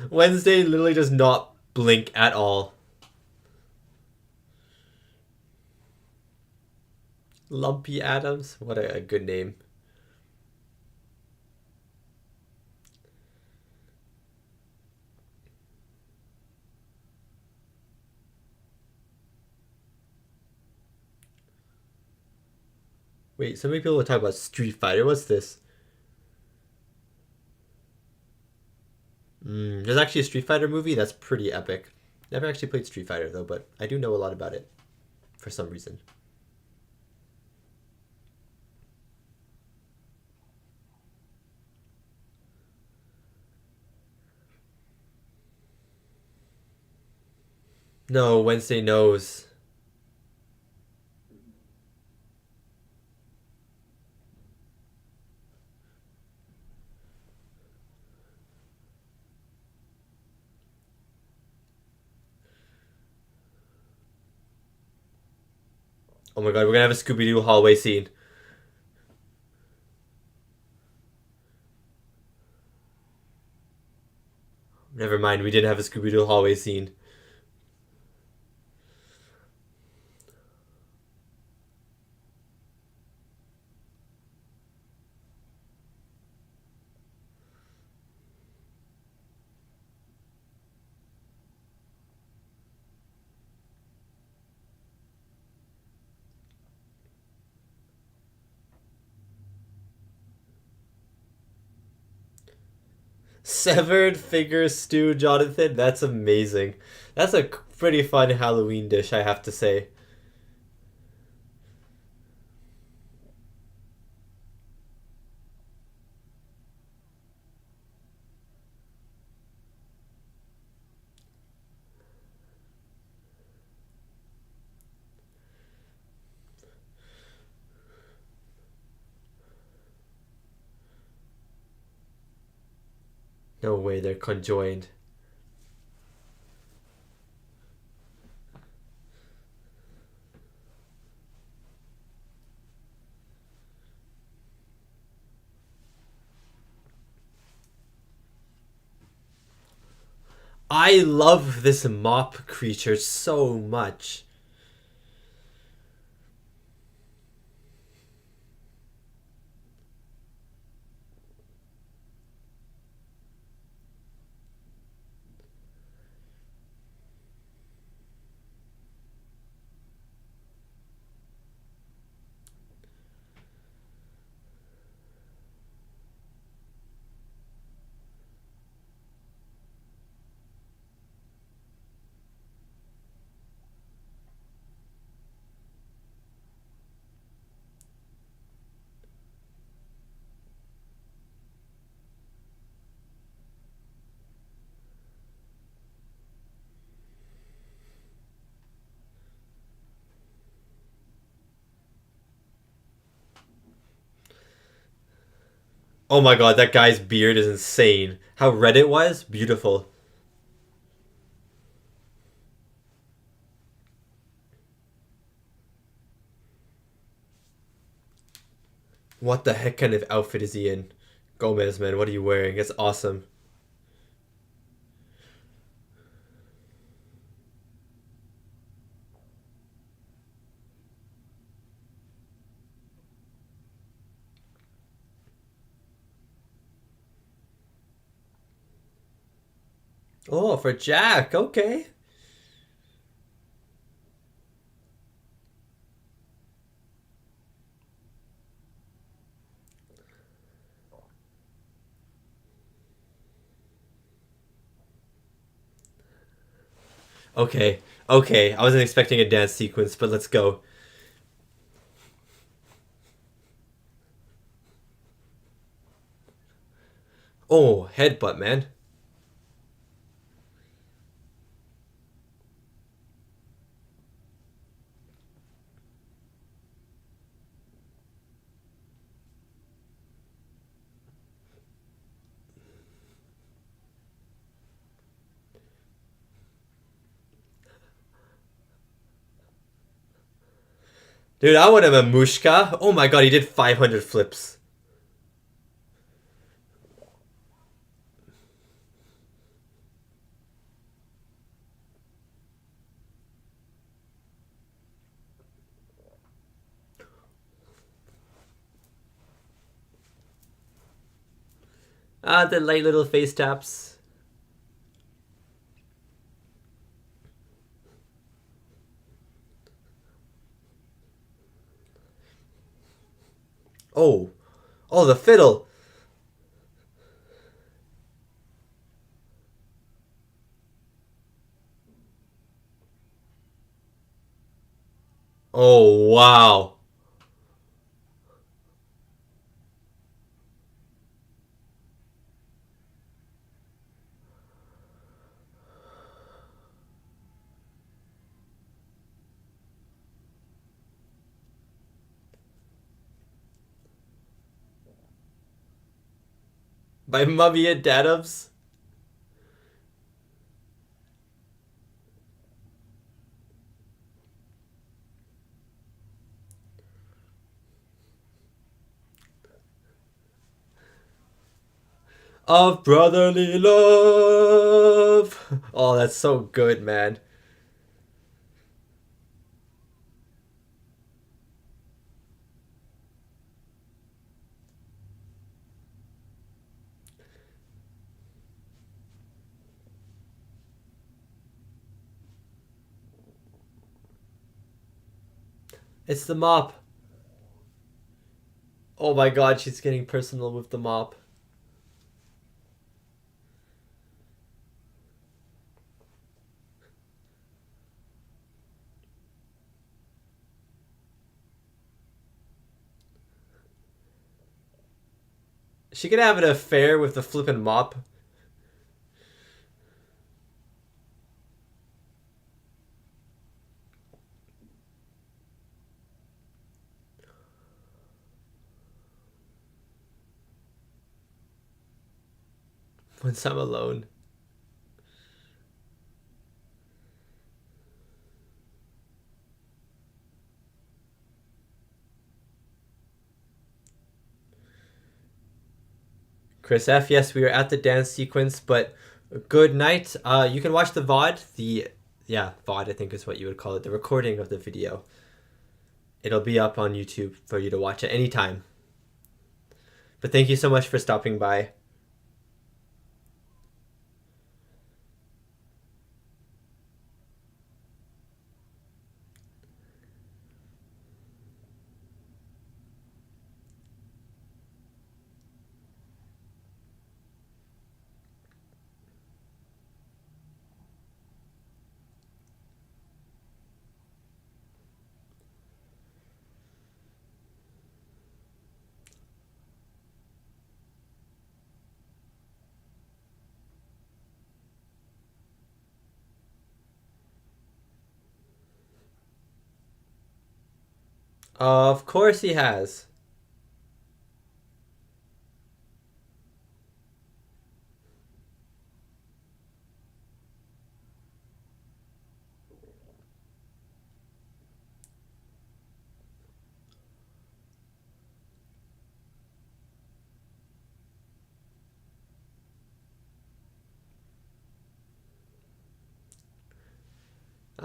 Wednesday literally does not blink at all. Lumpy Addams? What a good name. Wait, so many people will talk about Street Fighter. What's this? There's actually a Street Fighter movie? That's pretty epic. Never actually played Street Fighter though, but I do know a lot about it. For some reason. No, Wednesday knows. Oh my god, we're gonna have a Scooby-Doo hallway scene. Never mind, we didn't have a Scooby-Doo hallway scene. Severed finger stew, Jonathan. That's amazing. That's a pretty fun Halloween dish, I have to say. No way, they're conjoined. I love this mop creature so much. Oh my god, that guy's beard is insane. How red it was? Beautiful. What the heck kind of outfit is he in? Gomez, man, what are you wearing? It's awesome. Oh, for Jack, okay. Okay, okay. I wasn't expecting a dance sequence, but let's go. Oh, headbutt, man. Dude, I want a Mamushka. Oh my god, he did 500 flips. Ah, the light little face taps. Oh. Oh, the fiddle. Oh, wow. By Mummy and Addams. Of brotherly love. Oh, that's so good, man. It's the mop. Oh my god, she's getting personal with the mop. She could have an affair with the flippin' mop. Once I'm alone. Chris F, yes, we are at the dance sequence, but good night. You can watch the VOD, VOD I think is what you would call it, the recording of the video. It'll be up on YouTube for you to watch at any time. But thank you so much for stopping by. Of course he has.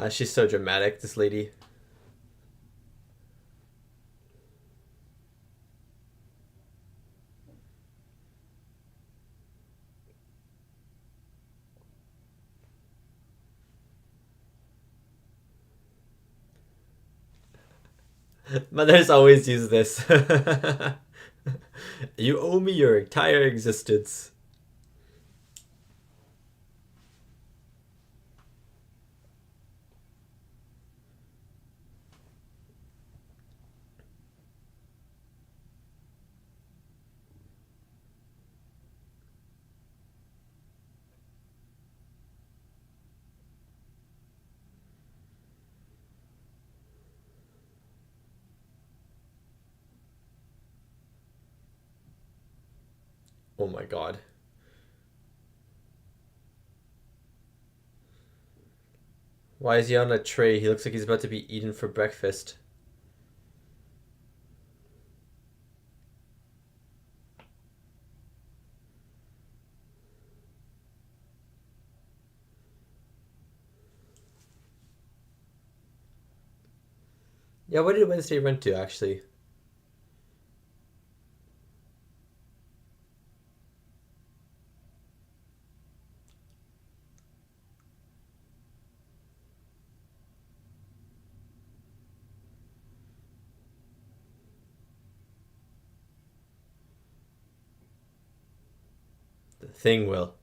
She's so dramatic, this lady. Mothers always use this. You owe me your entire existence. Oh my god. Why is he on a tray? He looks like he's about to be eaten for breakfast. Yeah, what did Wednesday run to, actually? The thing will.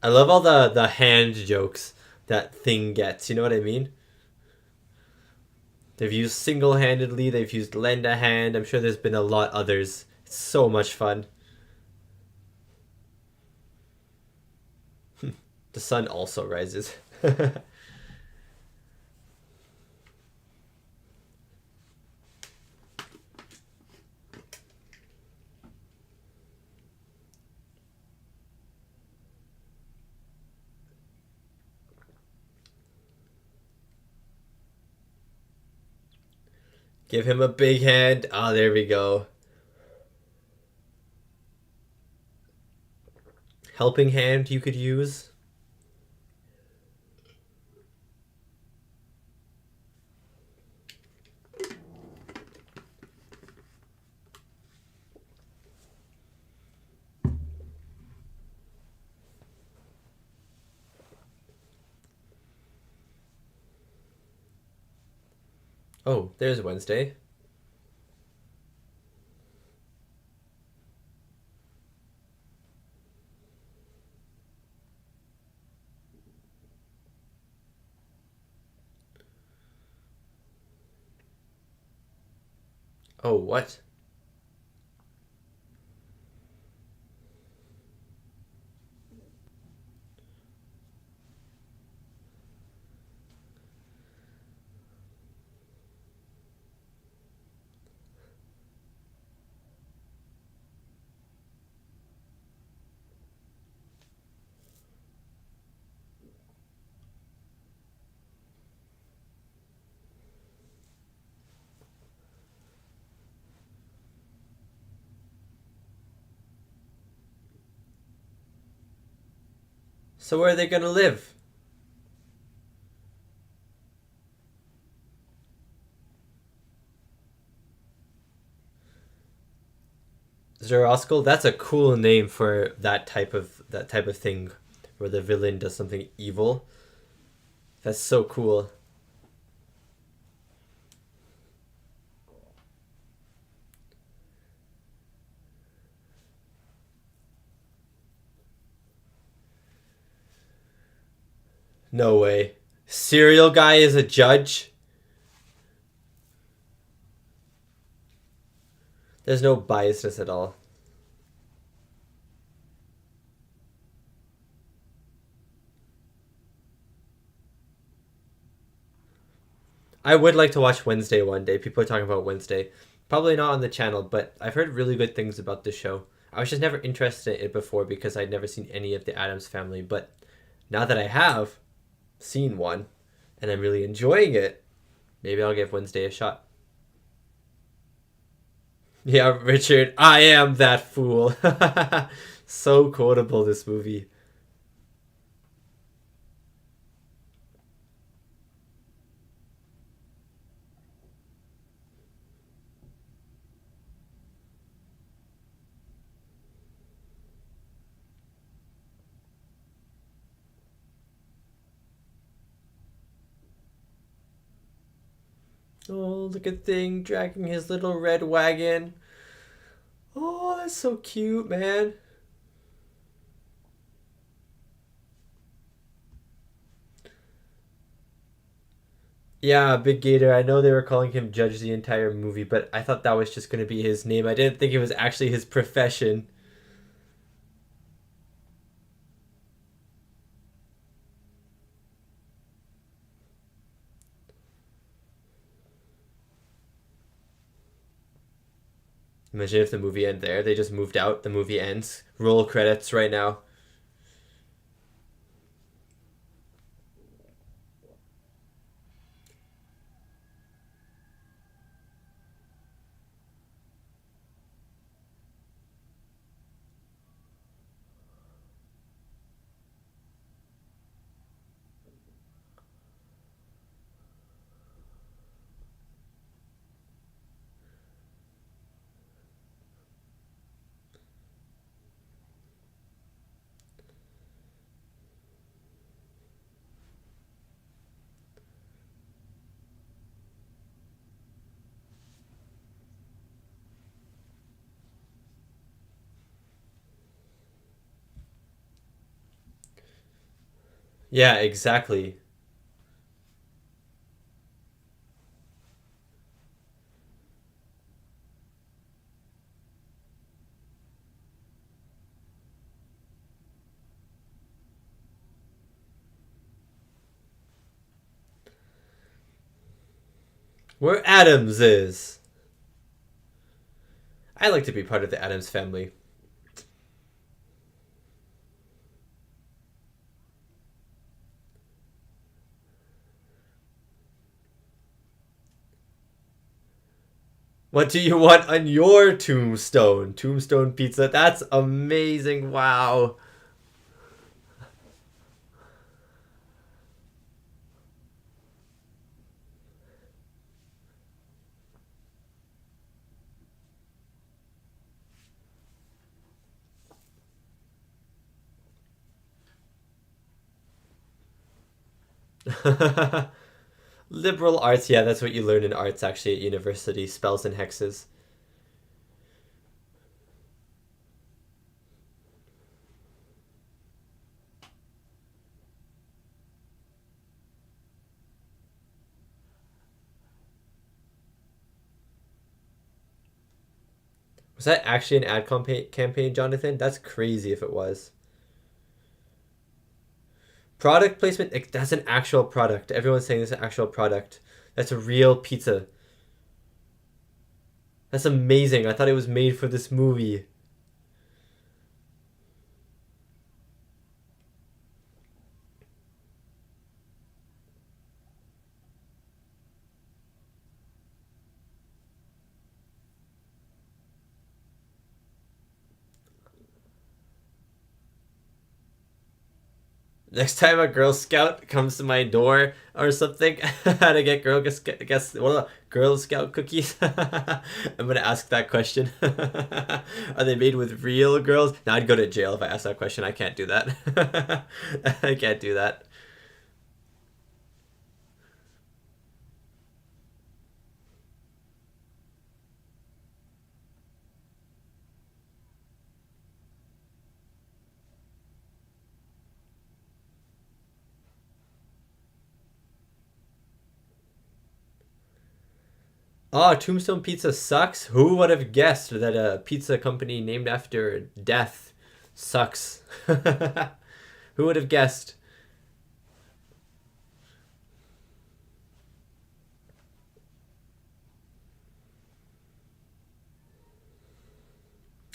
I love all the hand jokes that thing gets, you know what I mean? They've used single-handedly, they've used lend a hand, I'm sure there's been a lot others. It's so much fun. The sun also rises. Give him a big hand. Ah, there we go. Helping hand you could use. Oh, there's Wednesday. Oh, what? So where are they gonna live? Zoroaskal? That's a cool name for that type of thing where the villain does something evil. That's so cool. No way. Serial guy is a judge? There's no biasness at all. I would like to watch Wednesday one day. People are talking about Wednesday. Probably not on the channel, but I've heard really good things about this show. I was just never interested in it before because I'd never seen any of the Addams Family, but now that I have seen one and I'm really enjoying it, maybe I'll give Wednesday a shot. Yeah, Richard, I am that fool. So quotable, this movie. Oh, look at Thing dragging his little red wagon. Oh, that's so cute, man. Yeah, Big Gator. I know they were calling him Judge the entire movie, but I thought that was just going to be his name. I didn't think it was actually his profession. Imagine if the movie ended there. They just moved out. The movie ends. Roll credits right now. Yeah, exactly. Where Adams is. I like to be part of the Adams family. What do you want on your tombstone? Tombstone pizza. That's amazing. Wow. Liberal arts. Yeah, that's what you learn in arts actually at university. Spells and hexes. Was that actually an campaign, Jonathan? That's crazy if it was. Product placement, that's an actual product. Everyone's saying it's an actual product. That's a real pizza. That's amazing. I thought it was made for this movie. Next time a Girl Scout comes to my door or something, how to get Girl Scout cookies, I'm gonna ask that question. Are they made with real girls? Now I'd go to jail if I asked that question. I can't do that. I can't do that. Oh, Tombstone Pizza sucks? Who would have guessed that a pizza company named after death sucks? Who would have guessed?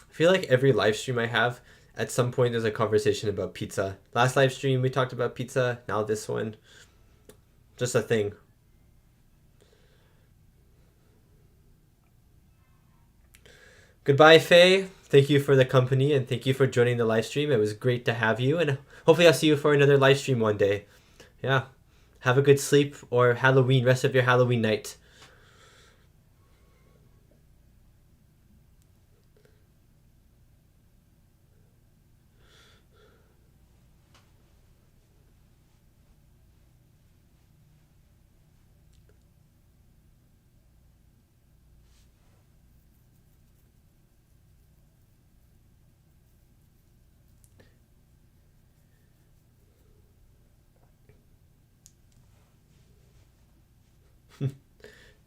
I feel like every live stream I have, at some point there's a conversation about pizza. Last live stream we talked about pizza, now this one. Just a thing. Goodbye, Faye. Thank you for the company and thank you for joining the live stream. It was great to have you, and hopefully I'll see you for another live stream one day. Yeah. Have a good sleep or rest of your Halloween night.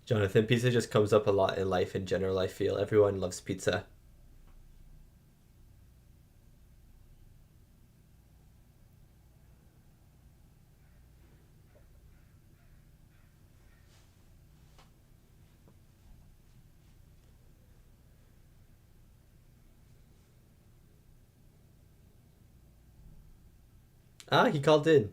Jonathan, pizza just comes up a lot in life in general, I feel. Everyone loves pizza. Ah, he called in.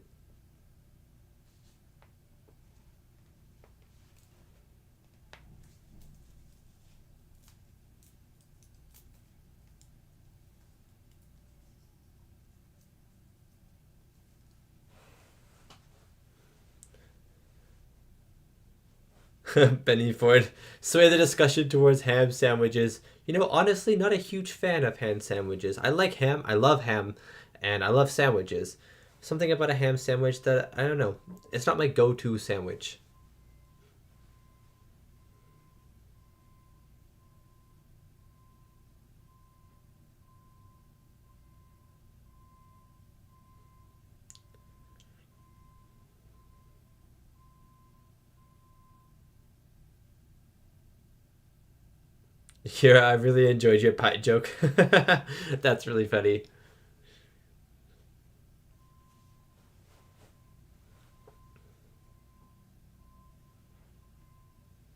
Benny Ford. Sway the discussion towards ham sandwiches. You know, honestly, not a huge fan of ham sandwiches. I like ham, I love ham, and I love sandwiches. Something about a ham sandwich that, I don't know, it's not my go to sandwich. Here, I really enjoyed your pie joke. That's really funny.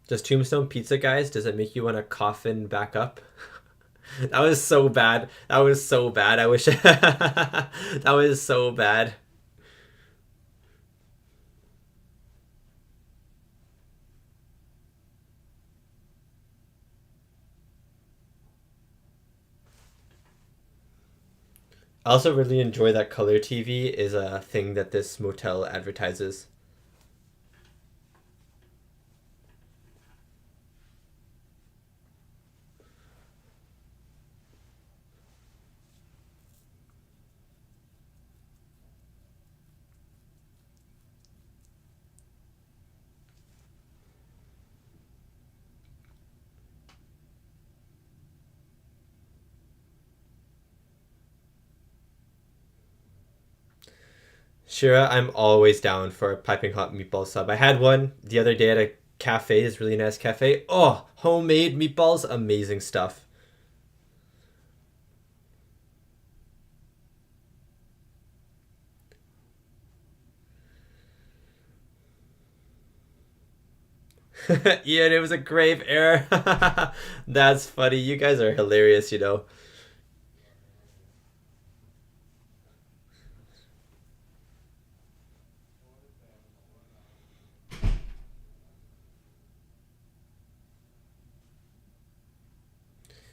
Does Tombstone Pizza, guys, does it make you want to coughin back up? That was so bad. That was so bad. I wish that was so bad. I also really enjoy that color TV is a thing that this motel advertises. Shira, I'm always down for a piping hot meatball sub. I had one the other day at a cafe, this really nice cafe. Oh, homemade meatballs, amazing stuff. Ian, it was a grave error. That's funny. You guys are hilarious, you know.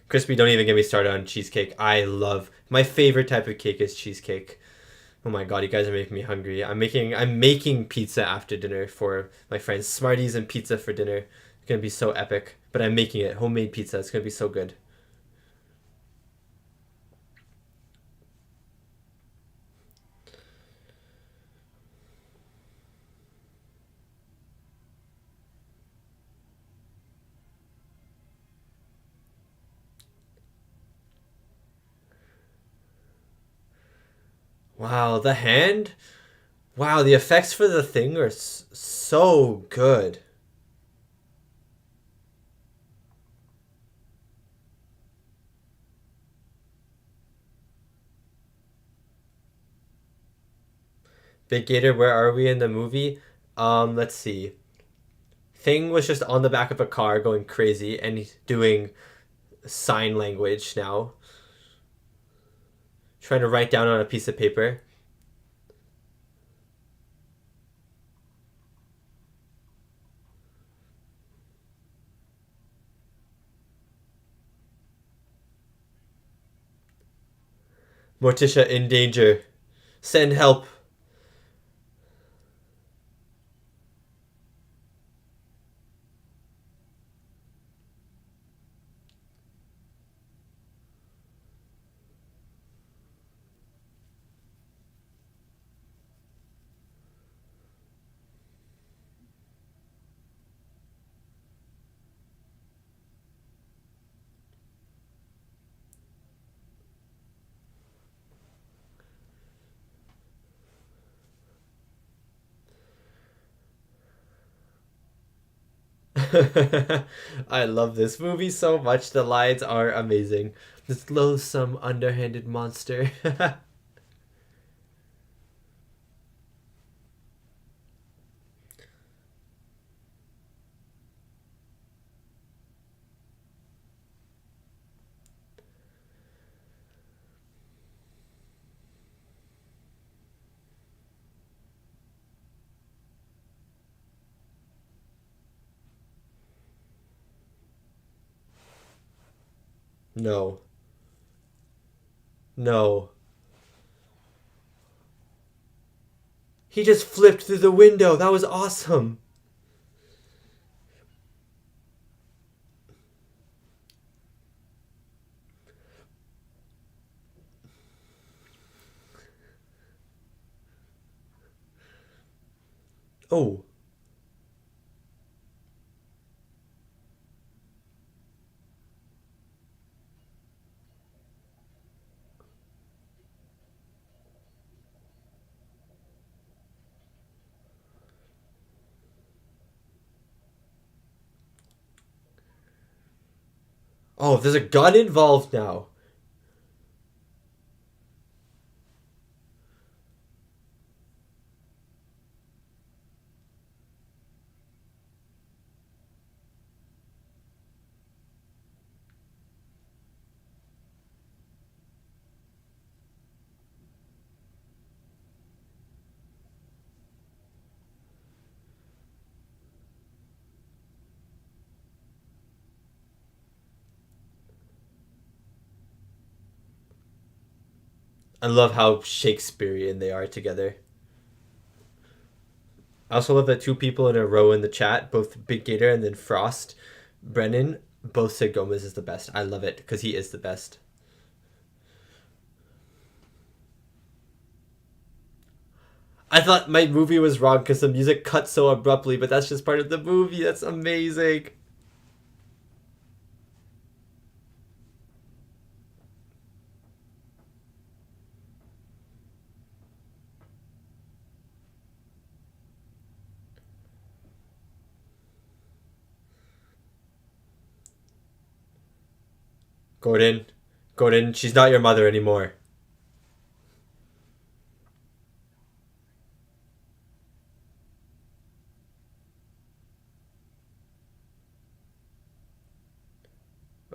Crispy, don't even get me started on cheesecake. I love my favorite type of cake is cheesecake. Oh my god, you guys are making me hungry. I'm making pizza after dinner for my friends. Smarties and pizza for dinner. It's gonna be so epic. But I'm making it. Homemade pizza. It's gonna be so good. Wow, the hand? Wow, the effects for the thing are so good. Big Gator, where are we in the movie? Let's see. Thing was just on the back of a car going crazy and he's doing sign language now, trying to write down on a piece of paper. Morticia in danger. Send help. I love this movie so much. The lines are amazing. This loathsome, underhanded monster. No. No. He just flipped through the window. That was awesome. Oh. Oh, there's a gun involved now. I love how Shakespearean they are together. I also love that two people in a row in the chat, both Big Gator and then Frost, Brennan, both said Gomez is the best. I love it because he is the best. I thought my movie was wrong because the music cut so abruptly, but that's just part of the movie. That's amazing. Gordon, Gordon, she's not your mother anymore.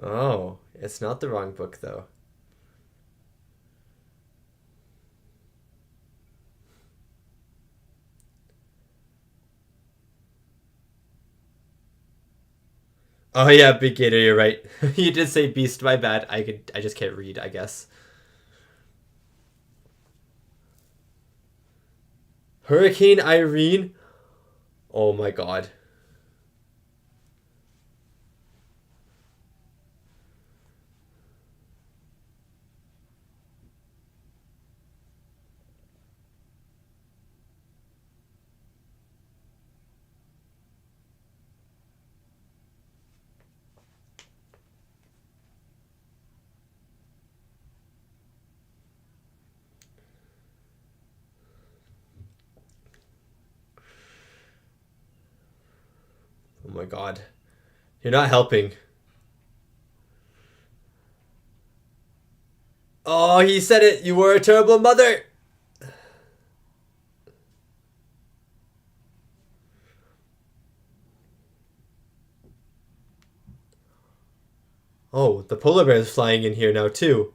Oh, it's not the wrong book though. Oh yeah, Big Gator, you're right. You did say beast, my bad. I just can't read, I guess. Hurricane Irene? Oh my god. Oh my god. You're not helping. Oh, he said it. You were a terrible mother. Oh, the polar bear is flying in here now too.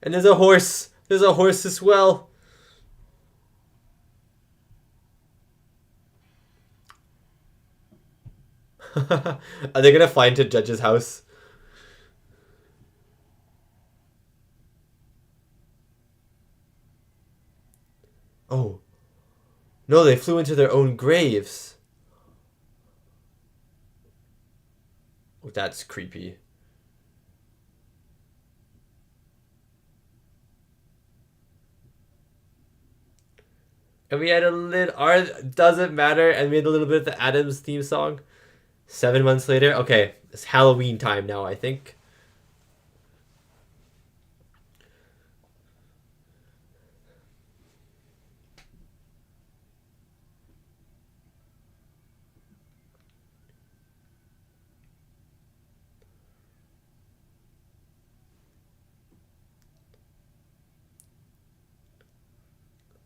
And there's a horse. There's a horse as well. Are they gonna fly into Judge's house? Oh. No, they flew into their own graves. Oh, that's creepy. And we had a little... Doesn't matter. And we had a little bit of the Addams theme song. 7 months later. Okay, it's Halloween time now, I think.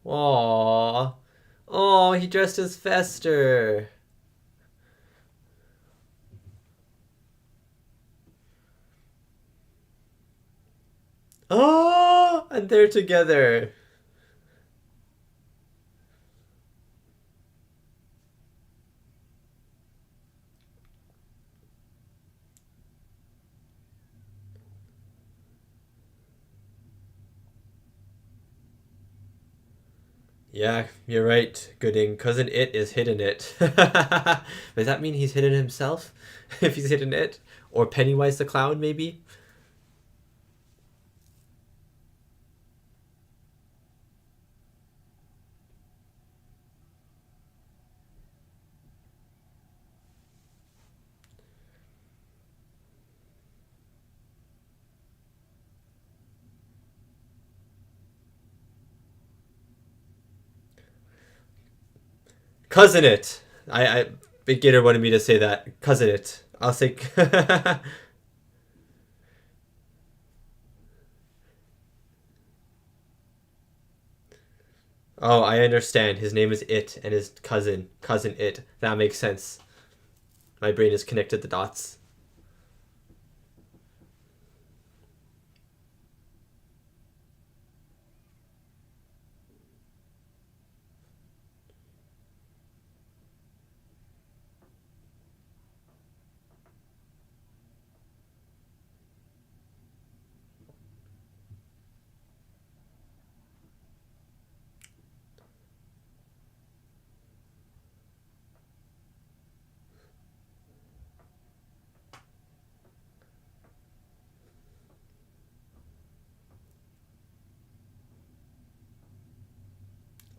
Aww. Oh, he dressed as Fester. Oh, and they're together. Yeah, you're right, Gooding. Cousin It is hidden it. Does that mean he's hidden himself? If he's hidden it? Or Pennywise the Clown, maybe? Cousin It! Big Gator wanted me to say that. Cousin It. I'll say... Oh, I understand. His name is It, and his Cousin It. That makes sense. My brain has connected the dots.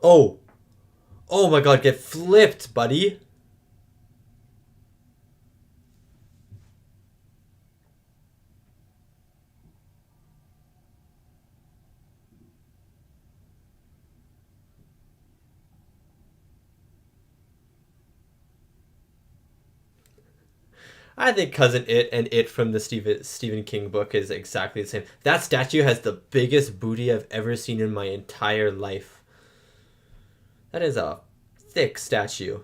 Oh! Oh my god, get flipped, buddy! I think Cousin It and It from the Stephen King book is exactly the same. That statue has the biggest booty I've ever seen in my entire life. That is a thick statue.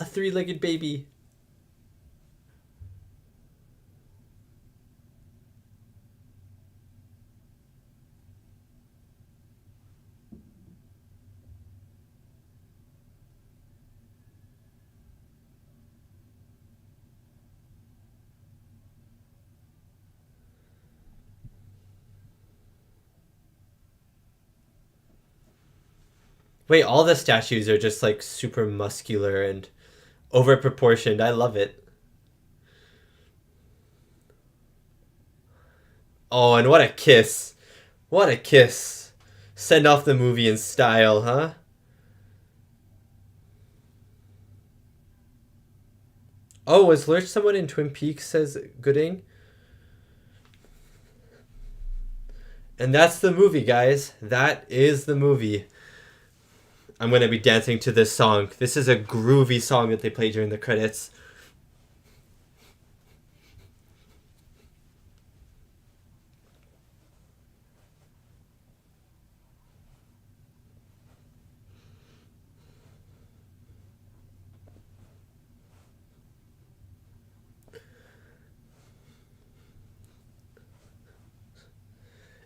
A three-legged baby. Wait, all the statues are just like super muscular and over proportioned. I love it. Oh, and what a kiss. What a kiss. Send off the movie in style, huh? Oh, was Lurch someone in Twin Peaks, says Gooding? And that's the movie, guys. That is the movie. I'm going to be dancing to this song. This is a groovy song that they play during the credits.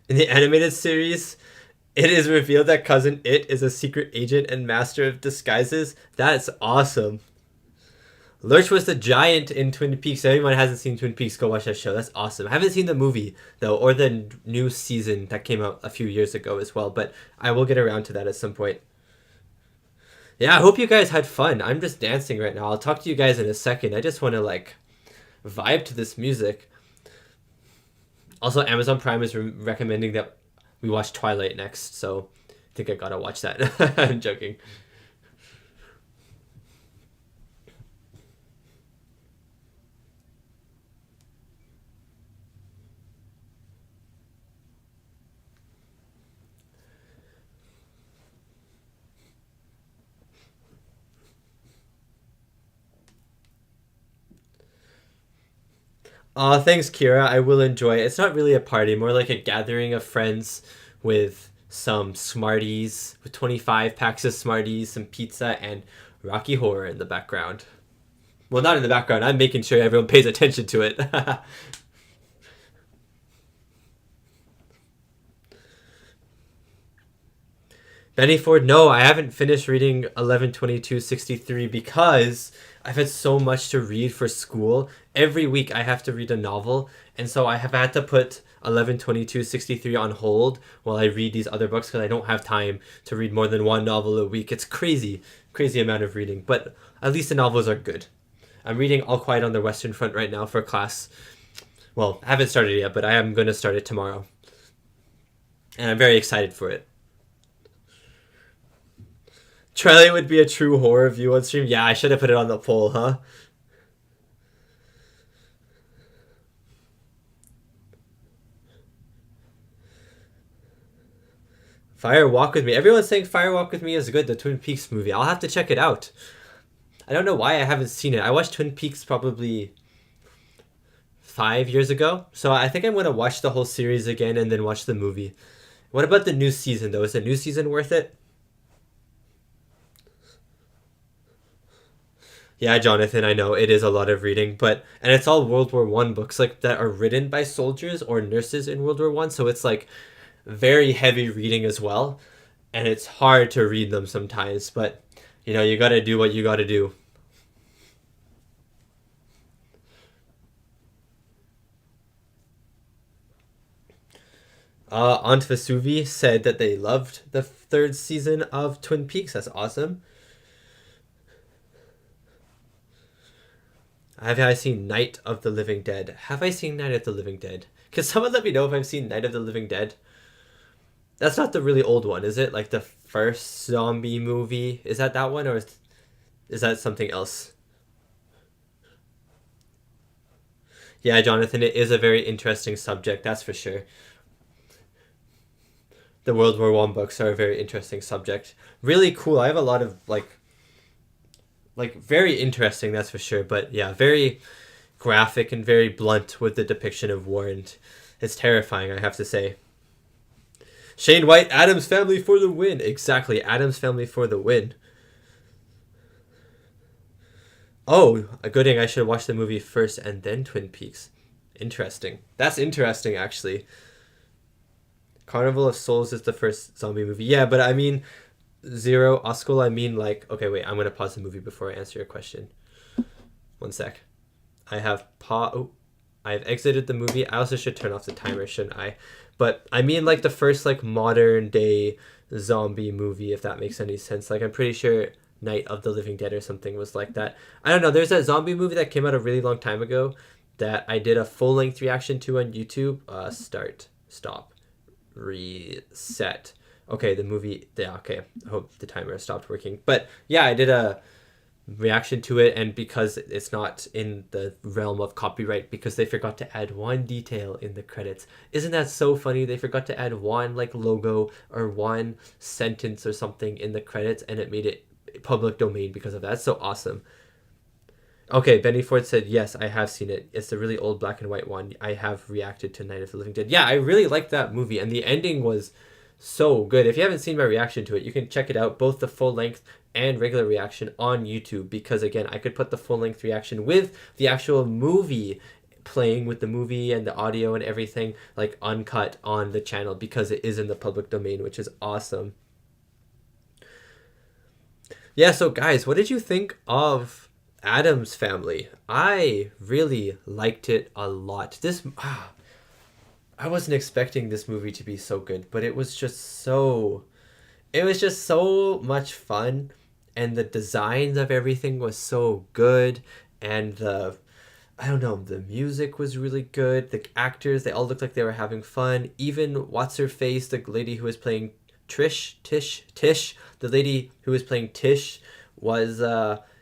In the animated series, it is revealed that Cousin It is a secret agent and master of disguises. That's awesome. Lurch was the giant in Twin Peaks. If anyone hasn't seen Twin Peaks, go watch that show. That's awesome. I haven't seen the movie, though, or the new season that came out a few years ago as well, but I will get around to that at some point. Yeah, I hope you guys had fun. I'm just dancing right now. I'll talk to you guys in a second. I just want to, like, vibe to this music. Also, Amazon Prime is recommending that we watch Twilight next, so I think I gotta watch that. I'm joking. Thanks, Kira. I will enjoy it. It's not really a party, more like a gathering of friends with some Smarties, with 25 packs of Smarties, some pizza, and Rocky Horror in the background. Well, not in the background. I'm making sure everyone pays attention to it. Benny Ford, no, I haven't finished reading 11/22/63 because I've had so much to read for school. Every week I have to read a novel, and so I have had to put 11/22/63 on hold while I read these other books because I don't have time to read more than one novel a week. It's crazy, crazy amount of reading, but at least the novels are good. I'm reading All Quiet on the Western Front right now for class. Well, I haven't started yet, but I am going to start it tomorrow, and I'm very excited for it. Twilight would be a true horror view on stream. Yeah, I should have put it on the poll, huh? Fire Walk with Me. Everyone's saying Fire Walk with Me is good, the Twin Peaks movie. I'll have to check it out. I don't know why I haven't seen it. I watched Twin Peaks probably 5 years ago. So I think I'm going to watch the whole series again and then watch the movie. What about the new season, though? Is the new season worth it? Yeah, Jonathan, I know it is a lot of reading, but and it's all World War I books like that are written by soldiers or nurses in World War I, so it's like very heavy reading as well, and it's hard to read them sometimes, but you got to do what you got to do. Aunt Vesuvi said that they loved the third season of Twin Peaks. That's awesome. Have I seen Night of the Living Dead? Have I seen Night of the Living Dead? Can someone let me know if I've seen Night of the Living Dead? That's not the really old one, is it? Like the first zombie movie? Is that one, or is that something else? Yeah, Jonathan, it is a very interesting subject, that's for sure. The World War I books are a very interesting subject. Really cool. I have a lot of like very interesting, that's for sure. But yeah, very graphic and very blunt with the depiction of war, and it's terrifying, I have to say. Shane White, Addams Family for the win. Exactly, Addams Family for the win. Oh, a good thing I should watch the movie first and then Twin Peaks. Interesting. That's interesting, actually. Carnival of Souls is the first zombie movie. Yeah, but I mean, Zero, Oscar, I mean, like, okay, wait, I'm going to pause the movie before I answer your question. One sec. I have I've exited the movie. I also should turn off the timer, shouldn't I? But I mean, like, the first, like, modern day zombie movie, if that makes any sense. Like, I'm pretty sure Night of the Living Dead or something was like that. I don't know. There's that zombie movie that came out a really long time ago that I did a full-length reaction to on YouTube. Start, stop, reset. Okay, the movie, yeah, okay. I hope the timer stopped working. But yeah, I did a reaction to it, and because it's not in the realm of copyright, because they forgot to add one detail in the credits. Isn't that so funny? They forgot to add one, like, logo or one sentence or something in the credits, and it made it public domain because of that. It's so awesome. Okay, Benny Ford said, yes, I have seen it. It's the really old black and white one. I have reacted to Night of the Living Dead. Yeah, I really liked that movie, and the ending was so good. If you haven't seen my reaction to it, you can check it out, both the full length and regular reaction on YouTube, because again, I could put the full length reaction with the actual movie playing with the movie and the audio and everything, like, uncut on the channel, because it is in the public domain, which is awesome. Yeah, so guys, what did you think of Addams Family? I really liked it a lot. I wasn't expecting this movie to be so good, but it was just so much fun, and the designs of everything was so good, and I don't know, the music was really good. The actors, they all looked like they were having fun. Even what's her face, the lady who was playing Tish, the lady who was playing Tish was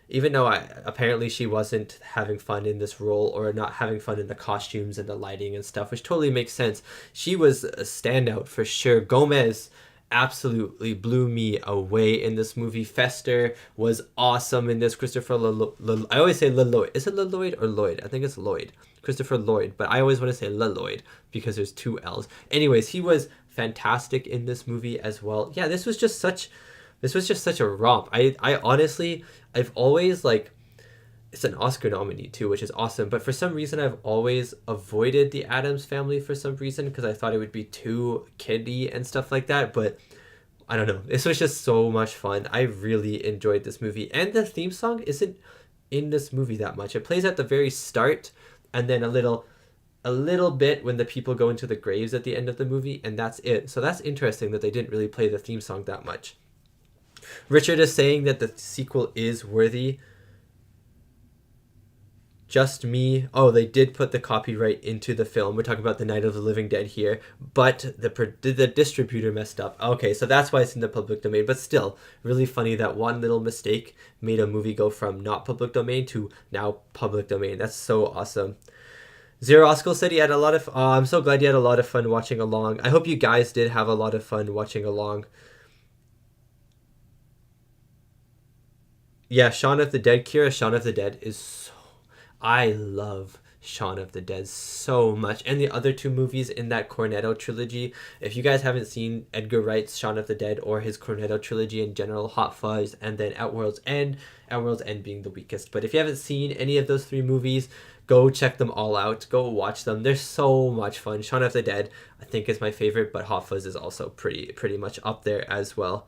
even though apparently she wasn't having fun in this role, or not having fun in the costumes and the lighting and stuff, which totally makes sense. She was a standout for sure. Gomez absolutely blew me away in this movie. Fester was awesome in this. Christopher I always say Lloyd. Is it Lloyd or Lloyd? I think it's Lloyd. Christopher Lloyd, but I always want to say Lloyd because there's two L's. Anyways, he was fantastic in this movie as well. Yeah, this was just such a romp. I honestly, I've always, like, it's an Oscar nominee too, which is awesome, but for some reason I've always avoided the Addams Family for some reason, because I thought it would be too kiddie and stuff like that. But I don't know, this was just so much fun. I really enjoyed this movie, and the theme song isn't in this movie that much. It plays at the very start, and then a little bit when the people go into the graves at the end of the movie, and that's it. So that's interesting that they didn't really play the theme song that much. Richard is saying that the sequel is worthy. Just me. Oh, they did put the copyright into the film. We're talking about the Night of the Living Dead here, but the distributor messed up. Okay, so that's why it's in the public domain. But still, really funny that one little mistake made a movie go from not public domain to now public domain. That's so awesome. Zero Oscar said he had a lot of... I'm so glad you had a lot of fun watching along. I hope you guys did have a lot of fun watching along. Yeah, Shaun of the Dead. Kira, Shaun of the Dead is so... I love Shaun of the Dead so much. And the other two movies in that Cornetto trilogy. If you guys haven't seen Edgar Wright's Shaun of the Dead or his Cornetto trilogy in general, Hot Fuzz, and then At World's End being the weakest. But if you haven't seen any of those three movies, go check them all out. Go watch them. They're so much fun. Shaun of the Dead, I think, is my favorite, but Hot Fuzz is also pretty much up there as well.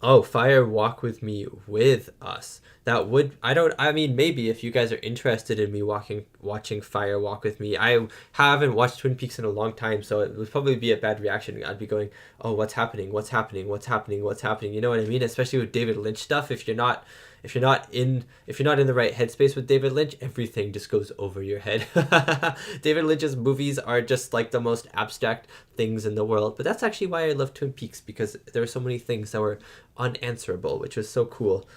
Oh, Fire Walk With Me with Us. That would... I mean, maybe if you guys are interested in me watching Fire Walk With Me. I haven't watched Twin Peaks in a long time, so it would probably be a bad reaction. I'd be going, oh, what's happening? What's happening? What's happening? What's happening? You know what I mean? Especially with David Lynch stuff. If you're not in the right headspace with David Lynch, everything just goes over your head. David Lynch's movies are just like the most abstract things in the world, but that's actually why I love Twin Peaks, because there were so many things that were unanswerable, which was so cool.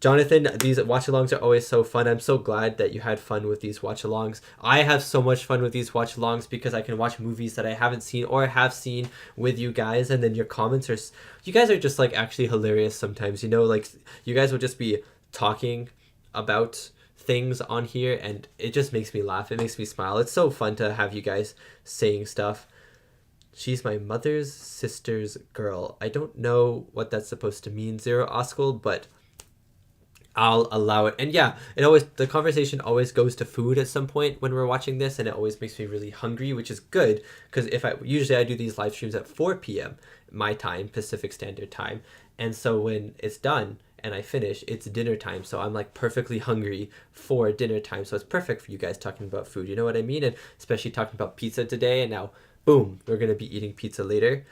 Jonathan, these watch-alongs are always so fun. I'm so glad that you had fun with these watch-alongs. I have so much fun with these watch-alongs because I can watch movies that I haven't seen or have seen with you guys, and then your comments are... You guys are just, like, actually hilarious sometimes, you know? Like, you guys will just be talking about things on here, and it just makes me laugh. It makes me smile. It's so fun to have you guys saying stuff. She's my mother's sister's girl. I don't know what that's supposed to mean, Zero Oskul, but... I'll allow it. And yeah, the conversation always goes to food at some point when we're watching this, and it always makes me really hungry, which is good because usually I do these live streams at 4 p.m. my time, Pacific Standard Time. And so when it's done and I finish, it's dinner time. So I'm like perfectly hungry for dinner time. So it's perfect for you guys talking about food. You know what I mean? And especially talking about pizza today, and now boom, we're going to be eating pizza later.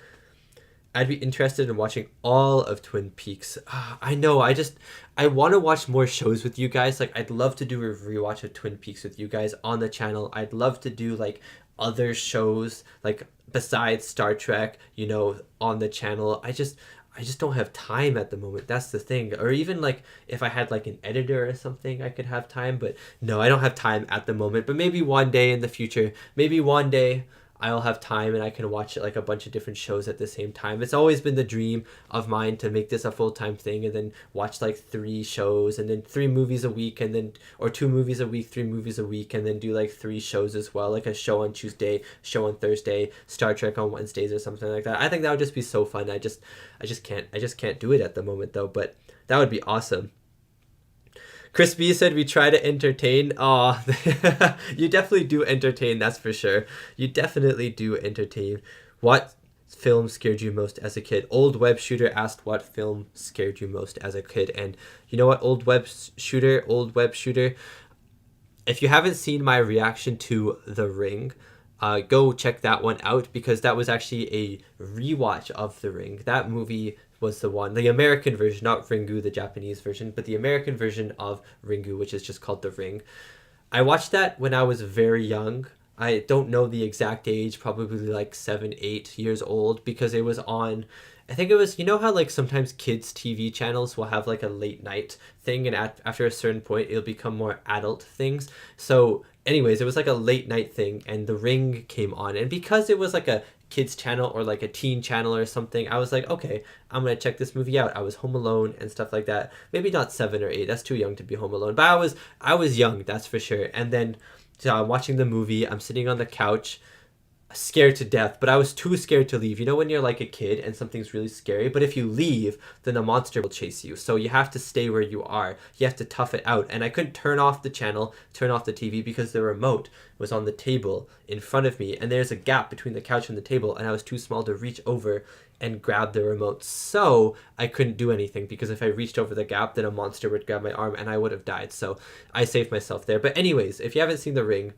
I'd be interested in watching all of Twin Peaks. I know, I want to watch more shows with you guys. Like, I'd love to do a rewatch of Twin Peaks with you guys on the channel. I'd love to do, like, other shows, like, besides Star Trek, you know, on the channel. I just don't have time at the moment. That's the thing. Or even, like, if I had, like, an editor or something, I could have time. But no, I don't have time at the moment. But maybe one day in the future, maybe one day... I'll have time and I can watch like a bunch of different shows at the same time. It's always been the dream of mine to make this a full-time thing and then watch like 3 shows and then 3 movies a week, and then or 2 movies a week, 3 movies a week, and then do like 3 shows as well, like a show on Tuesday, show on Thursday, Star Trek on Wednesdays or something like that. I think that would just be so fun. I just can't do it at the moment though, but that would be awesome. Chris B said we try to entertain. Aw, you definitely do entertain, that's for sure. You definitely do entertain. What film scared you most as a kid? Old Web Shooter asked what film scared you most as a kid. And you know what, Old Web Shooter, if you haven't seen my reaction to The Ring, go check that one out, because that was actually a rewatch of The Ring. That movie was the one, the American version, not Ringu, the Japanese version, but the American version of Ringu, which is just called The Ring. I watched that when I was very young. I don't know the exact age, probably like 7, 8 years old, because it was on, I think it was, you know how like sometimes kids TV channels will have like a late night thing, and after a certain point it'll become more adult things. So anyways, it was like a late night thing, and The Ring came on, and because it was like a kids channel or like a teen channel or something, I was like, okay, I'm gonna check this movie out. I was home alone and stuff like that. Maybe not 7 or 8, that's too young to be home alone, but I was young, that's for sure. And then so I'm watching the movie, I'm sitting on the couch scared to death, but I was too scared to leave. You know when you're like a kid and something's really scary, but if you leave, then a monster will chase you. So you have to stay where you are. You have to tough it out. And I couldn't turn off the channel, turn off the TV, because the remote was on the table in front of me, and there's a gap between the couch and the table, and I was too small to reach over and grab the remote. So I couldn't do anything, because if I reached over the gap, then a monster would grab my arm and I would have died. So I saved myself there. But anyways, if you haven't seen The Ring,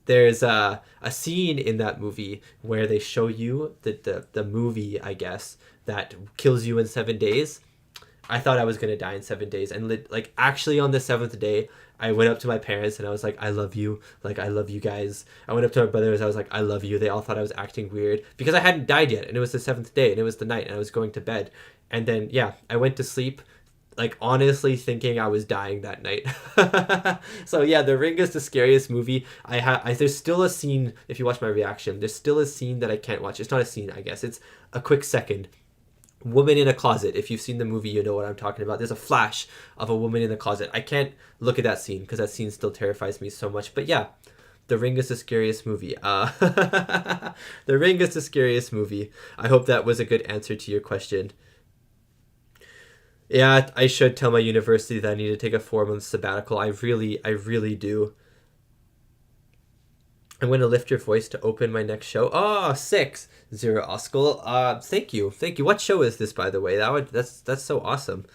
there's a scene in that movie where they show you the movie, I guess, that kills you in 7 days. I thought I was going to die in 7 days. And like actually on the 7th day, I went up to my parents and I was like, I love you. Like, I love you guys. I went up to my brothers. I was like, I love you. They all thought I was acting weird because I hadn't died yet. And it was the 7th day and it was the night and I was going to bed. And then, yeah, I went to sleep, like honestly thinking I was dying that night. So yeah, The Ring is the scariest movie. There's still a scene, if you watch my reaction, there's still a scene that I can't watch. It's not a scene, I guess. It's a quick second. Woman in a closet. If you've seen the movie, you know what I'm talking about. There's a flash of a woman in the closet. I can't look at that scene because that scene still terrifies me so much. But yeah, The Ring is the scariest movie. The Ring is the scariest movie. I hope that was a good answer to your question. Yeah, I should tell my university that I need to take a 4-month sabbatical. I really do. I'm going to lift your voice to open my next show. Oh, 6, Zero Oskul. Thank you. What show is this, by the way? That's so awesome.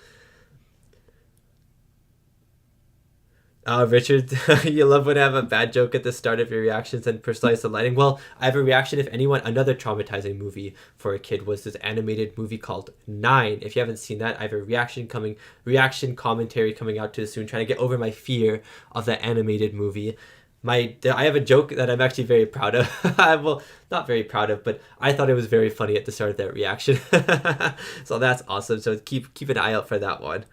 Richard, you love when I have a bad joke at the start of your reactions and personalize the lighting. Well, I have a reaction. If anyone, another traumatizing movie for a kid was this animated movie called 9. If you haven't seen that, I have a reaction commentary coming out too soon, trying to get over my fear of that animated movie. I have a joke that I'm actually very proud of. Well, not very proud of, but I thought it was very funny at the start of that reaction. So that's awesome. So keep an eye out for that one.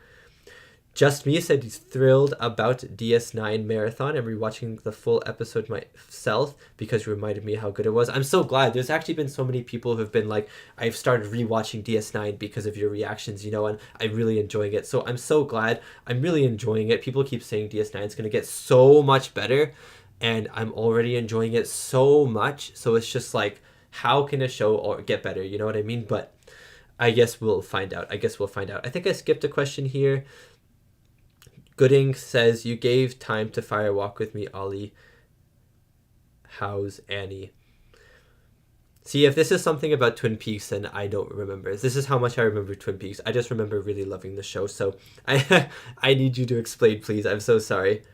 Just Me said he's thrilled about DS9 Marathon and rewatching the full episode myself because it reminded me how good it was. I'm so glad. There's actually been so many people who've been like, I've started rewatching DS9 because of your reactions, you know, and I'm really enjoying it. So I'm so glad. I'm really enjoying it. People keep saying DS9 is going to get so much better, and I'm already enjoying it so much. So it's just like, how can a show or get better? You know what I mean? But I guess we'll find out. I think I skipped a question here. Gooding says, you gave time to fire walk with me, Ollie. How's Annie? See, if this is something about Twin Peaks, then I don't remember. This is how much I remember Twin Peaks. I just remember really loving the show. So I need you to explain, please. I'm so sorry.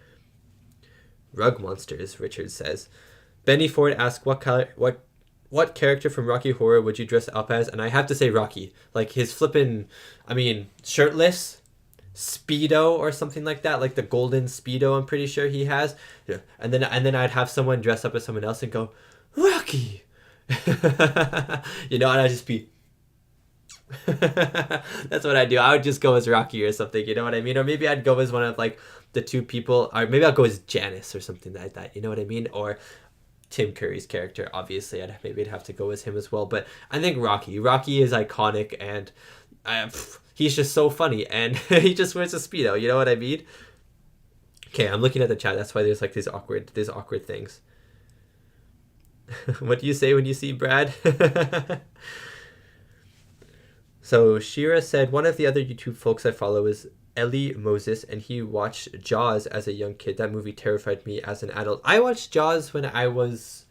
Rug Monsters, Richard says. Benny Ford asks, what character from Rocky Horror would you dress up as? And I have to say Rocky. Like his flippin', shirtless, Speedo or something like that, like the golden Speedo I'm pretty sure he has. Yeah. And then I'd have someone dress up as someone else and go, Rocky. You know, and I'd just be that's what I do. I would just go as Rocky or something, you know what I mean? Or maybe I'd go as one of like the two people, or maybe I'll go as Janice or something like that, you know what I mean? Or Tim Curry's character, obviously I'd have to go as him as well. But I think Rocky is iconic, and he's just so funny, and he just wears a Speedo, you know what I mean? Okay, I'm looking at the chat. That's why there's like these awkward things. What do you say when you see Brad? So Shira said, one of the other YouTube folks I follow is Ellie Moses, and he watched Jaws as a young kid. That movie terrified me as an adult. I watched Jaws when I was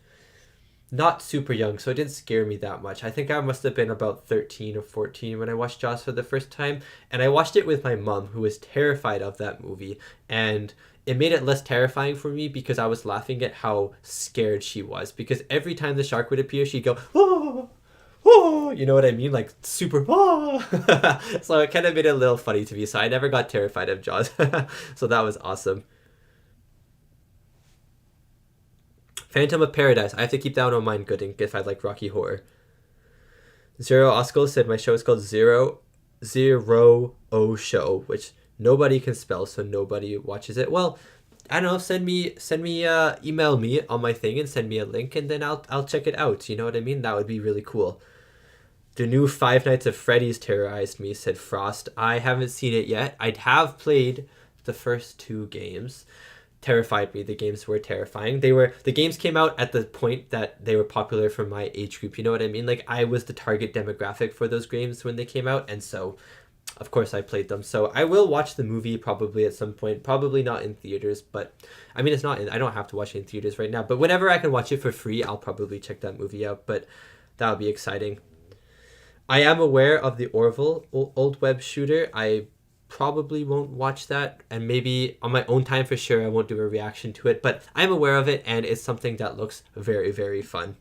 not super young, so it didn't scare me that much. I think I must have been about 13 or 14 when I watched Jaws for the first time, and I watched it with my mom, who was terrified of that movie, and it made it less terrifying for me because I was laughing at how scared she was, because every time the shark would appear, she'd go, oh, oh, you know what I mean? Like super, oh. So it kind of made it a little funny to me, so I never got terrified of Jaws. So that was awesome. Phantom of Paradise. I have to keep that on mind, Gooding, if I like Rocky Horror. Zero Oscar said my show is called Zero O Show, which nobody can spell, so nobody watches it. Well, I don't know. Email me on my thing and send me a link, and then I'll check it out. You know what I mean? That would be really cool. The new Five Nights at Freddy's terrorized me, said Frost. I haven't seen it yet. I have played the first two games. Terrified me. The games were terrifying. The games came out at the point that they were popular for my age group. You know what I mean? Like I was the target demographic for those games when they came out, and so of course I played them. So I will watch the movie probably at some point. Probably not in theaters, but I mean I don't have to watch it in theaters right now. But whenever I can watch it for free, I'll probably check that movie out. But that would be exciting. I am aware of the Orville old web shooter. I probably won't watch that, and maybe on my own time for sure I won't do a reaction to it, but I'm aware of it, and it's something that looks very, very fun.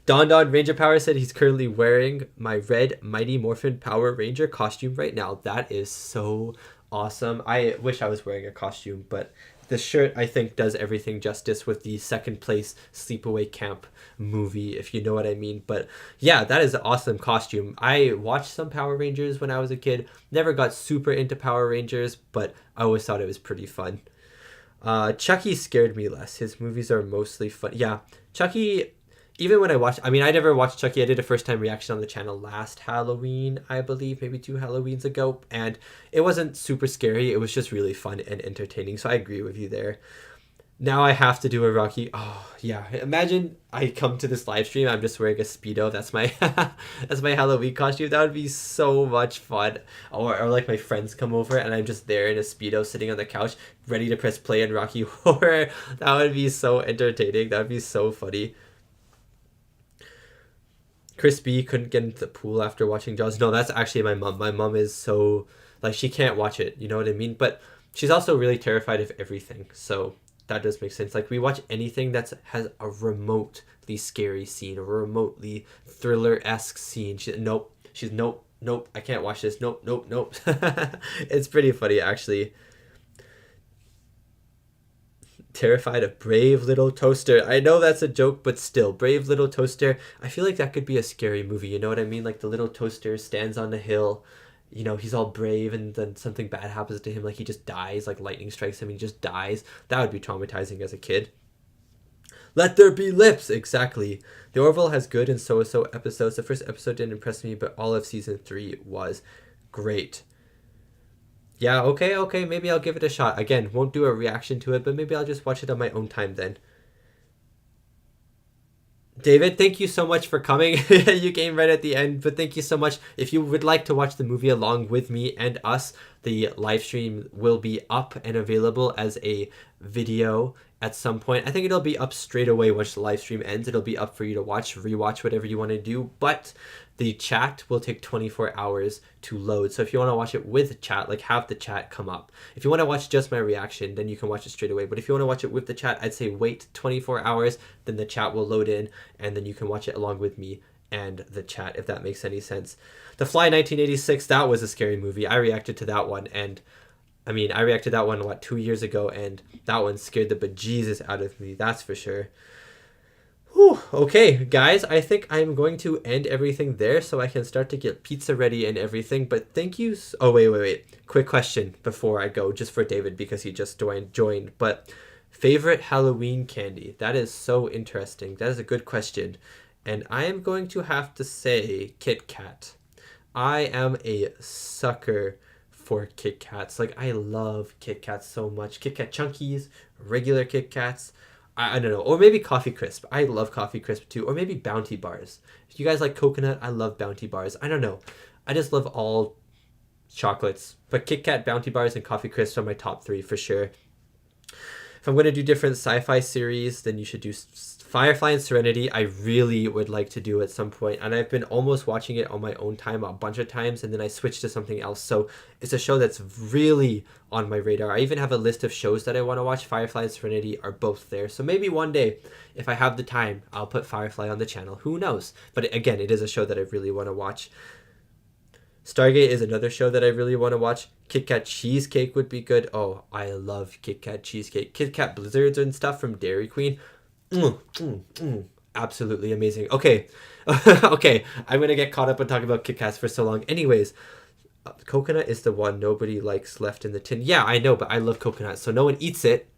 Don Ranger Power said he's currently wearing my red Mighty Morphin Power Ranger costume right now. That is so awesome. I wish I was wearing a costume, but the shirt I think does everything justice with the second place Sleepaway Camp movie, if you know what I mean. But yeah, that is an awesome costume. I watched some Power Rangers when I was a kid. Never got super into Power Rangers, but I always thought it was pretty fun. Chucky scared me less. His movies are mostly fun. Yeah, Chucky, even when I never watched Chucky. I did a first time reaction on the channel last Halloween, I believe, maybe 2 Halloweens ago, and it wasn't super scary. It was just really fun and entertaining, so I agree with you there. Now I have to do a Rocky. Oh yeah, imagine I come to this live stream, I'm just wearing a Speedo. That's my that's my Halloween costume. That would be so much fun. Or like my friends come over and I'm just there in a Speedo sitting on the couch ready to press play in Rocky Horror. That would be so entertaining. That would be so funny. Chris B couldn't get into the pool after watching Jaws. No, that's actually my mom. My mom is so, like, she can't watch it. You know what I mean? But she's also really terrified of everything. So that does make sense. Like, we watch anything that has a remotely scary scene, a remotely thriller-esque scene. Nope, I can't watch this. Nope. It's pretty funny, actually. Terrified of Brave Little Toaster. I know that's a joke, but still, Brave Little Toaster, I feel like that could be a scary movie, you know what I mean? Like the little toaster stands on the hill you know, he's all brave and then something bad happens to him, like he just dies, like lightning strikes him and he just dies. That would be traumatizing as a kid. Let there be lips! Exactly. The Orville has good and so-so episodes. The first episode didn't impress me, but all of season 3 was great. Yeah, okay, maybe I'll give it a shot. Again, won't do a reaction to it, but maybe I'll just watch it on my own time then. David, thank you so much for coming. You came right at the end, but thank you so much. If you would like to watch the movie along with me and us, the live stream will be up and available as a video at some point. I think it'll be up straight away once the live stream ends. It'll be up for you to watch, rewatch, whatever you want to do, but the chat will take 24 hours to load. So if you want to watch it with chat, like have the chat come up. If you want to watch just my reaction, then you can watch it straight away. But if you want to watch it with the chat, I'd say wait 24 hours, then the chat will load in, and then you can watch it along with me and the chat, if that makes any sense. The Fly 1986, that was a scary movie. I reacted to that one, and I mean, I reacted to that one, 2 years ago, and that one scared the bejesus out of me, that's for sure. Whew. Okay, guys, I think I'm going to end everything there so I can start to get pizza ready and everything, but thank you. Oh, wait. Quick question before I go, just for David, because he just joined. But favorite Halloween candy? That is so interesting. That is a good question. And I am going to have to say Kit Kat. I am a sucker for Kit Kats. Like, I love Kit Kats so much. Kit Kat Chunkies, regular Kit Kats. I don't know. Or maybe Coffee Crisp. I love Coffee Crisp too. Or maybe Bounty Bars. If you guys like coconut, I love Bounty Bars. I don't know. I just love all chocolates. But Kit Kat, Bounty Bars, and Coffee Crisp are my top 3 for sure. If I'm going to do different sci-fi series, then you should do Firefly and Serenity. I really would like to do at some point, and I've been almost watching it on my own time a bunch of times, and then I switched to something else. So it's a show that's really on my radar. I even have a list of shows that I want to watch. Firefly and Serenity are both there. So maybe one day, if I have the time, I'll put Firefly on the channel. Who knows? But again, it is a show that I really want to watch. Stargate is another show that I really want to watch. Kit Kat Cheesecake would be good. Oh, I love Kit Kat Cheesecake. Kit Kat Blizzards and stuff from Dairy Queen. Absolutely amazing. Okay. Okay, I'm going to get caught up on talking about Kit Kats for so long. Anyways, coconut is the one nobody likes left in the tin. Yeah, I know, but I love coconut. So no one eats it,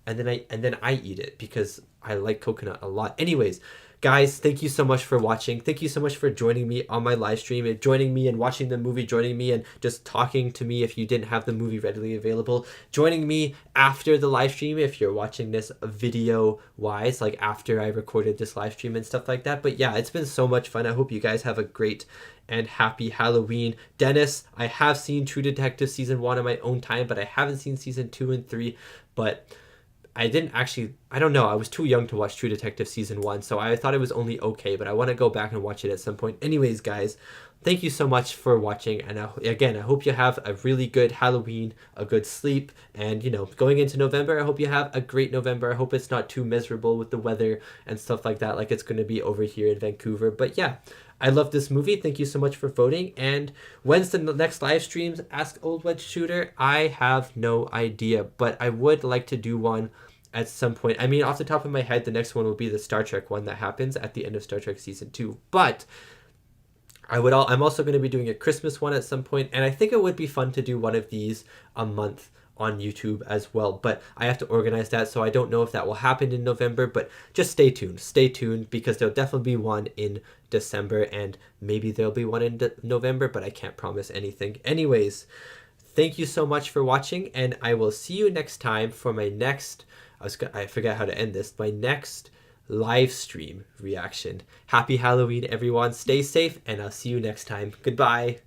and then I eat it because I like coconut a lot. Anyways, guys, thank you so much for watching. Thank you so much for joining me on my live stream and joining me and watching the movie, joining me and just talking to me if you didn't have the movie readily available, joining me after the live stream if you're watching this video wise, like after I recorded this live stream and stuff like that. But yeah, it's been so much fun. I hope you guys have a great and happy Halloween. Dennis, I have seen True Detective season 1 on my own time, but I haven't seen season 2 and 3, but I don't know, I was too young to watch True Detective season 1, so I thought it was only okay, but I want to go back and watch it at some point. Anyways, guys, thank you so much for watching, and again, I hope you have a really good Halloween, a good sleep, and, you know, going into November, I hope you have a great November. I hope it's not too miserable with the weather and stuff like that, like it's going to be over here in Vancouver. But yeah, I love this movie. Thank you so much for voting. And when's the next live streams? Ask Old Wedge Shooter. I have no idea, but I would like to do one at some point. I mean, off the top of my head, the next one will be the Star Trek one that happens at the end of Star Trek season 2. But I'm also going to be doing a Christmas one at some point, and I think it would be fun to do one of these a month on YouTube as well, but I have to organize that, so I don't know if that will happen in November, but just stay tuned because there'll definitely be one in December, and maybe there'll be one in November, but I can't promise anything. Anyways, thank you so much for watching, and I will see you next time for my next, I forget how to end this, my next live stream reaction. Happy Halloween, everyone. Stay safe, and I'll see you next time. Goodbye.